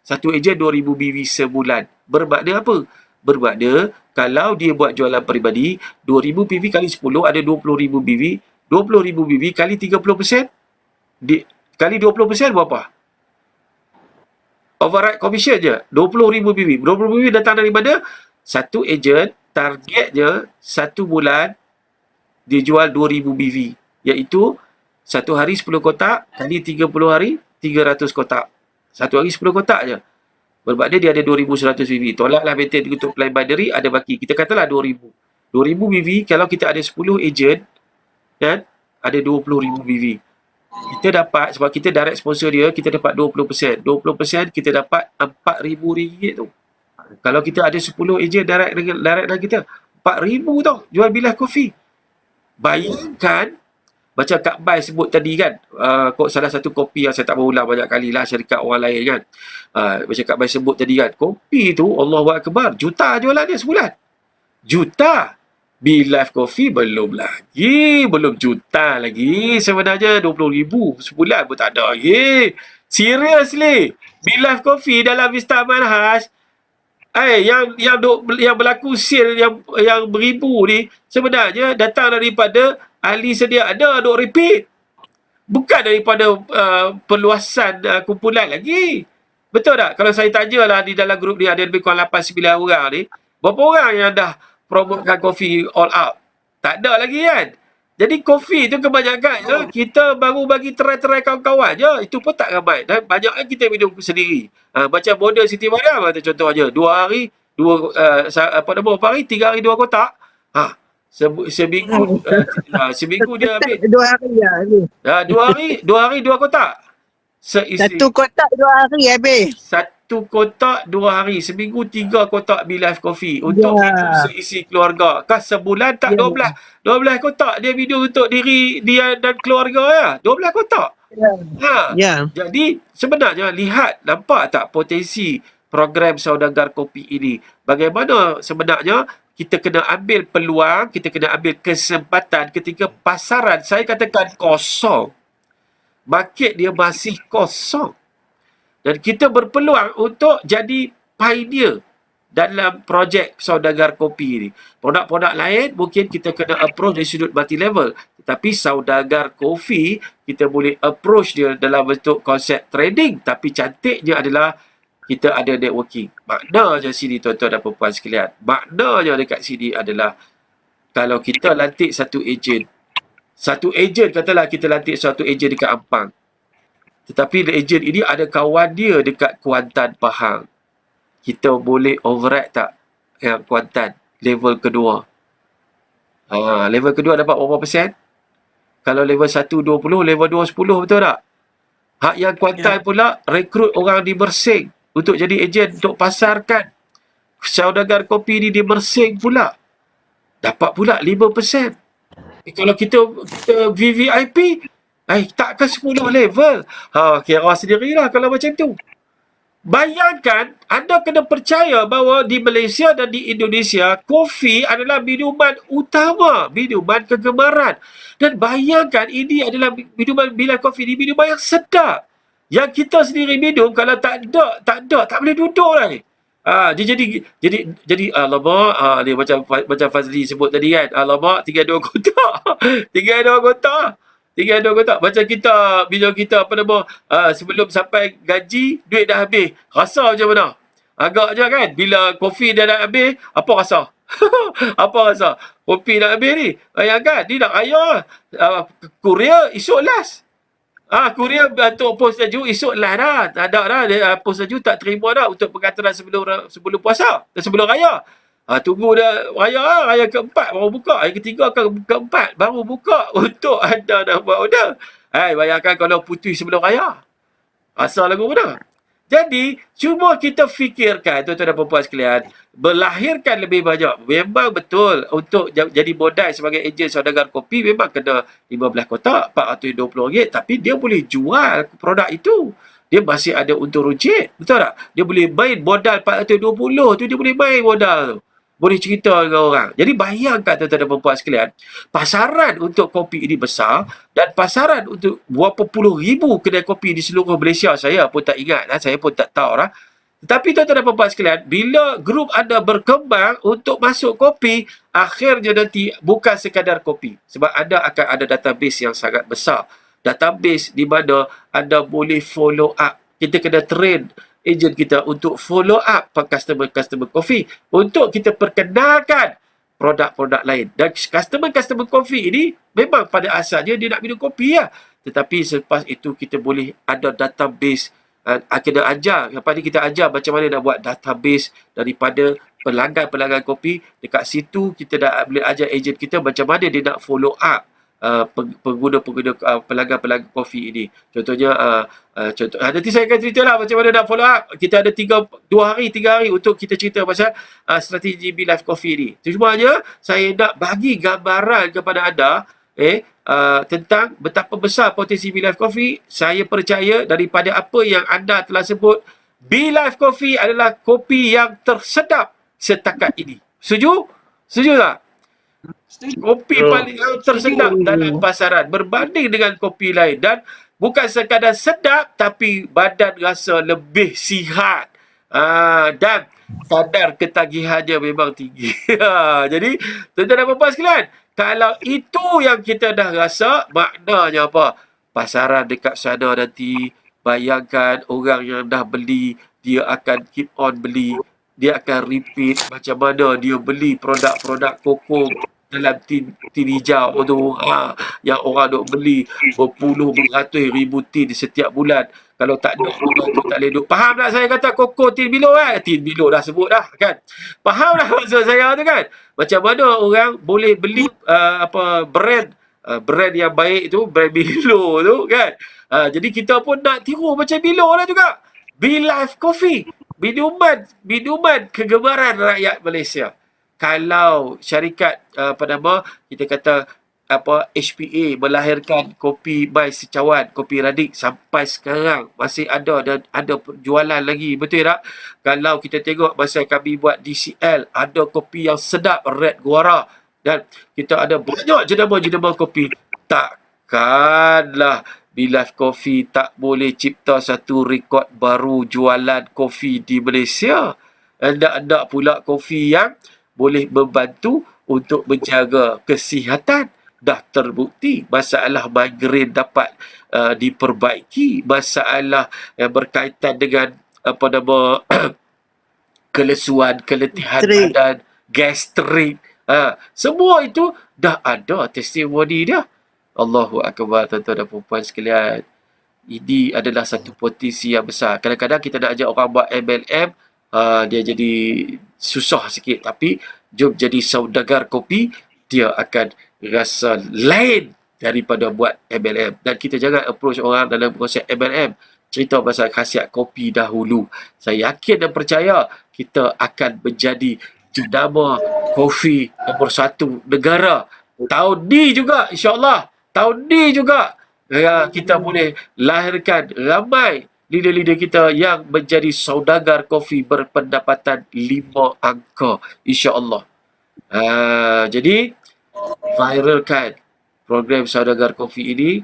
Satu ejen 2,000 BV sebulan. Bermakna apa? Bermakna kalau dia buat jualan peribadi, 2,000 BV kali 10 ada 20,000 BV. 20,000 BV kali 30%, kali 20% berapa? Override commission je, 20,000 BV. 20,000 BV datang daripada satu ejen, targetnya satu bulan dia jual 2,000 BV. Iaitu satu hari 10 kotak, kali 30 hari, 300 kotak. Satu hari 10 kotak je. Bermakna dia ada 2,100 BV. Tolaklah maintain untuk plan binary, ada baki. Kita katalah 2,000. 2,000 BV, kalau kita ada 10 ejen, kan, ada 20,000 BV. Kita dapat, sebab kita direct sponsor dia, kita dapat 20%. 20% kita dapat RM4,000 tu. Kalau kita ada 10 ejen direct dengan kita, RM4,000 tau jual Bilife Coffee. Bayangkan, macam Kak Bai sebut tadi kan, salah satu kopi yang saya tak berulang banyak kali lah, syarikat orang lain kan. Macam Kak Bai sebut tadi kan, kopi tu Allahu Akbar, juta jualan dia sebulan. Juta. Bilife Coffee belum lagi, belum juta lagi. Sebenarnya 20,000 sebulan pun tak ada lagi. Seriously, Bilife Coffee dalam Vista Manhaj, yang berlaku sale yang beribu ni sebenarnya datang daripada ahli sedia ada, duk repeat. Bukan daripada perluasan kumpulan lagi. Betul tak? Kalau saya tanyalah di dalam grup ni ada lebih kurang 8-9 orang ni, berapa orang yang dah promotekan kopi all out? Tak ada lagi kan? Jadi kopi tu kebanyakan kita baru bagi try-try kawan-kawan je. Itu pun tak ramai. Dan banyaknya kita minum sendiri. Macam model Siti Mariam contohnya. 2 hari, berapa hari? 3 hari 2 kotak. Seminggu seminggu dia ambil 2 hari ya. 2 hari 2 kotak. Seisi. 1 kotak 2 hari habis. 1 kotak 2 hari. Seminggu 3 kotak Be-Life Coffee untuk minum seisi keluarga. Kan sebulan tak 12 kotak dia minum untuk diri dia dan keluarga ya. 12 kotak. Jadi sebenarnya lihat, nampak tak potensi program Saudagar Kopi ini. Bagaimana sebenarnya kita kena ambil peluang, kita kena ambil kesempatan ketika pasaran saya katakan kosong. Market dia masih kosong. Dan kita berpeluang untuk jadi pioneer dalam projek Saudagar Kopi ni. Produk-produk lain mungkin kita kena approach dari sudut multi level. Tetapi Saudagar Kopi kita boleh approach dia dalam bentuk konsep trading. Tapi cantiknya adalah kita ada networking. Maknanya sini tuan-tuan dan perempuan sekalian. Maknanya dekat sini adalah kalau kita lantik satu ejen katalah kita lantik satu ejen dekat Ampang. Tetapi ejen ini ada kawan dia dekat Kuantan, Pahang. Kita boleh override tak yang Kuantan level kedua? Level kedua dapat berapa persen? Kalau level 1 20, level 2 10, betul tak? Hak yang Kuantan pula rekrut orang di Mersing untuk jadi ejen untuk pasarkan Saudagar Kopi ni di Mersing pula. Dapat pula 5%. Kalau kita VVIP, takkan 10 level. Kira sendirilah kalau macam tu. Bayangkan, anda kena percaya bahawa di Malaysia dan di Indonesia, kopi adalah minuman utama, minuman kegemaran. Dan bayangkan, ini adalah minuman Be-Life Coffee, ini minuman yang sedap. Yang kita sendiri minum, kalau tak boleh duduk lah ni. Dia jadi alamak, ni macam Fazli sebut tadi kan, alamak 32 kotak. 32 kotak. Macam kita bila kita sebelum sampai gaji duit dah habis. Rasa macam mana? Agaknya kan bila kopi dah nak habis, apa rasa? Apa rasa? Kopi nak habis ni. Bayangkan dia nak raya Korea esok last. Kurier untuk pos laju esok lah dah. Tak ada dah. Pos laju tak terima dah untuk pengaturan sebelum puasa dan sebelum raya. Tunggu dah raya keempat baru buka. Hari ketiga keempat baru buka untuk anda nak buat order. Bayangkan kalau putih sebelum raya. Asal lagu mana? Jadi, cuma kita fikirkan, tuan-tuan dan perempuan sekalian, berlahirkan lebih banyak. Memang betul, untuk jadi modal sebagai ejen Saudagar Kopi, memang kena 15 kotak, RM420, tapi dia boleh jual produk itu. Dia masih ada untung runcit, betul tak? Dia boleh main modal RM420 tu, dia boleh main modal tu. Boleh cerita dengan orang. Jadi bayangkan tuan-tuan dan perempuan sekalian, pasaran untuk kopi ini besar dan pasaran untuk berapa puluh ribu kedai kopi di seluruh Malaysia saya pun tak ingat, saya pun tak tahu lah. Tetapi tuan-tuan dan perempuan sekalian, bila grup anda berkembang untuk masuk kopi, akhirnya nanti bukan sekadar kopi. Sebab anda akan ada database yang sangat besar. Database di mana anda boleh follow up. Kita kena train ejen kita untuk follow up customer coffee untuk kita perkenalkan produk-produk lain. Dan customer coffee ini memang pada asalnya dia nak minum kopi ya. Tetapi selepas itu kita boleh ada database, kena ajar. Lepas ni kita ajar macam mana nak buat database daripada pelanggan-pelanggan kopi. Dekat situ kita dah boleh ajar ejen kita macam mana dia nak follow up pengguna-pengguna pelanggan-pelanggan kopi ini. Contohnya nanti saya akan ceritalah macam mana nak follow up. Kita ada 3 hari untuk kita cerita pasal strategi Be-Life Coffee ni. Cumanya saya nak bagi gambaran kepada anda tentang betapa besar potensi Be-Life Coffee. Saya percaya daripada apa yang anda telah sebut, Be-Life Coffee adalah kopi yang tersedap setakat ini. Setuju? Setuju tak? Kopi paling tersedap dalam pasaran berbanding dengan kopi lain, dan bukan sekadar sedap tapi badan rasa lebih sihat dan kadar ketagihannya memang tinggi. Jadi tuan-tuan dan puan-puan sekalian, kalau itu yang kita dah rasa, maknanya apa? Pasaran dekat sana nanti bayangkan orang yang dah beli, dia akan keep on beli, dia akan repeat. Macam mana dia beli produk-produk koko dalam tin hijau tu, yang orang duk beli berpuluh beratus ribu tin setiap bulan. Kalau tak duk orang tu tak boleh duk. Faham tak saya kata koko tin Milo tin Milo dah sebut dah kan. Faham dah maksud saya tu kan. Macam mana orang boleh beli brand yang baik tu, brand Milo tu kan. Jadi kita pun nak tiru macam Milo lah juga. Be Life Coffee, minuman kegemaran rakyat Malaysia. Kalau syarikat kita kata HPA melahirkan kopi by Secawan, kopi Radik, sampai sekarang masih ada dan ada jualan lagi, betul tak? Kalau kita tengok masa kami buat DCL, ada kopi yang sedap, Red Guara, dan kita ada banyak jenama-jenama kopi. Takkanlah Be Life Coffee tak boleh cipta satu rekod baru jualan kopi di Malaysia. Hendak-hendak pula kopi yang boleh membantu untuk menjaga kesihatan. Dah terbukti masalah migrain dapat diperbaiki, masalah yang berkaitan dengan kelesuan, keletihan badan, gastrik, semua itu dah ada testimoni dia. Allahu Akbar, tuan-tuan dan puan sekalian. Ini adalah satu potensi yang besar. Kadang-kadang kita nak ajak orang buat MLM, dia jadi susah sikit. Tapi jom jadi saudagar kopi, dia akan rasa lain daripada buat MLM. Dan kita jangan approach orang dalam konsep MLM. Cerita pasal khasiat kopi dahulu. Saya yakin dan percaya kita akan menjadi jenama kopi nombor 1 negara. Tahun ni juga, insyaAllah. Tahun ni juga kita boleh lahirkan ramai leader-leader kita yang menjadi saudagar kopi berpendapatan 5 angka, insya-Allah. Jadi viralkan program saudagar kopi ini.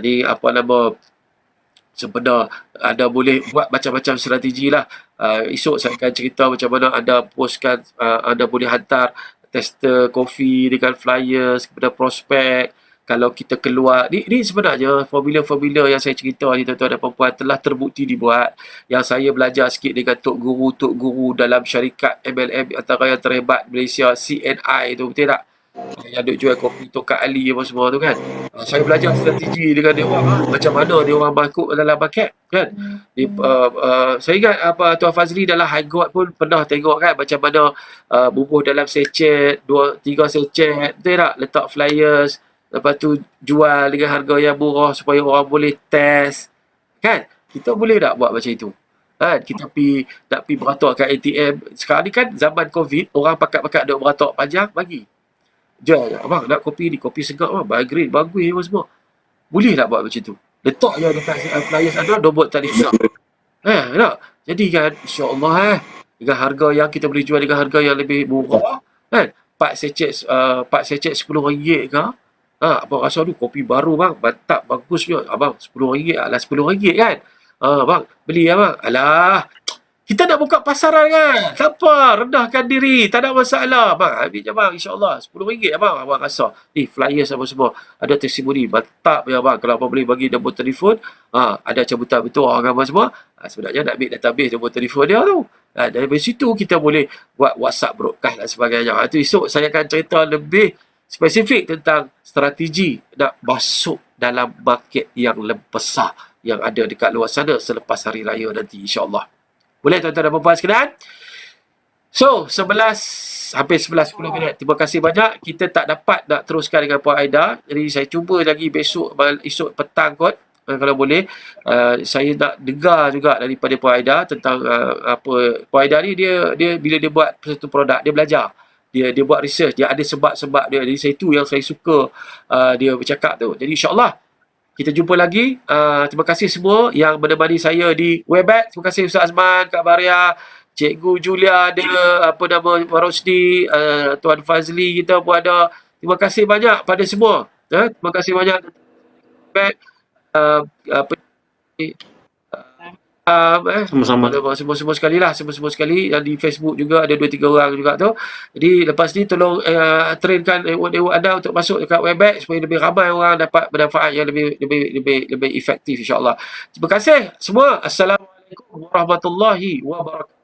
Ni sebenarnya anda boleh buat macam-macam strategi lah. Esok saya akan cerita macam mana anda postkan, anda boleh hantar tester kopi dengan flyers kepada prospek. Kalau kita keluar, ni sebenarnya formula-formula yang saya cerita ni, tuan-tuan dan puan-puan, telah terbukti dibuat. Yang saya belajar sikit dengan Tok Guru dalam syarikat MLM antara yang terhebat Malaysia, CNI tu, betul tak? Yang duk jual kopi Tok Ali apa semua tu kan. Saya belajar strategi dengan dia orang, macam mana dia orang masuk dalam market kan. Saya ingat Tuan Fazli dalam High God pun pernah tengok kan macam mana bubuh dalam secet, 2-3 secet, betul tak? Letak flyers, lepas tu jual dengan harga yang murah supaya orang boleh test kan. Kita boleh tak buat macam itu kan? Kita nak pergi beratok kat ATM. Sekarang ni kan zaman COVID, orang pakat-pakat duk beratok panjang, bagi abang nak kopi ni, kopi segar abang, migrain bagus apa semua. Boleh tak buat macam tu? Letak je dekat flyers ada nombor telefon. Tak? Jadi kan insya-Allah dengan harga yang kita boleh jual dengan harga yang lebih murah kan. 4 secet RM10 ke? Abang rasa tu kopi baru bang, mantap, bagus juga. Abang RM10, alah RM10 kan. Bang, beli abang. Alah, kita nak buka pasaran kan. Tak apa, rendahkan diri, tak ada masalah. Bang, ambil je bang, insya-Allah. RM10 abang, abang rasa. Ni flyers apa semua. Ada testimoni, mantap ya bang. Kalau abang boleh bagi nombor telefon, ada cabutan betul orang apa semua. Sebenarnya nak ambil database nombor telefon dia tu. Dari situ kita boleh buat WhatsApp broadcast dan sebagainya. Itu esok saya akan cerita lebih spesifik tentang strategi nak masuk dalam market yang lebih besar yang ada dekat luar sana selepas hari raya nanti, insya-Allah. Boleh tuan-tuan dan puan-puan sekalian? So, hampir 11-10 minit. Terima kasih banyak. Kita tak dapat nak teruskan dengan Puan Aida. Jadi saya cuba lagi esok petang kot. Kalau boleh. Saya nak dengar juga daripada Puan Aida tentang Puan Aida ni dia bila dia buat satu produk, dia belajar. Dia buat research, dia ada sebab-sebab dia. Jadi itu yang saya suka dia bercakap tu. Jadi insya-Allah kita jumpa lagi. Terima kasih semua yang menemani saya di Webex. Terima kasih Ustaz Azman, Kak Maria, Cikgu Julia ada, Rosdi, Tuan Fazli kita pun ada. Terima kasih banyak pada semua. Terima kasih banyak. Sama-sama. Semua sekali lah, semua sekali. Yang di Facebook juga ada 2-3 orang juga tu. Jadi lepas ni tolong trainkan network anda untuk masuk dekat Webex supaya lebih ramai orang dapat manfaat yang lebih efektif, insya-Allah. Terima kasih semua. Assalamualaikum warahmatullahi wabarakatuh.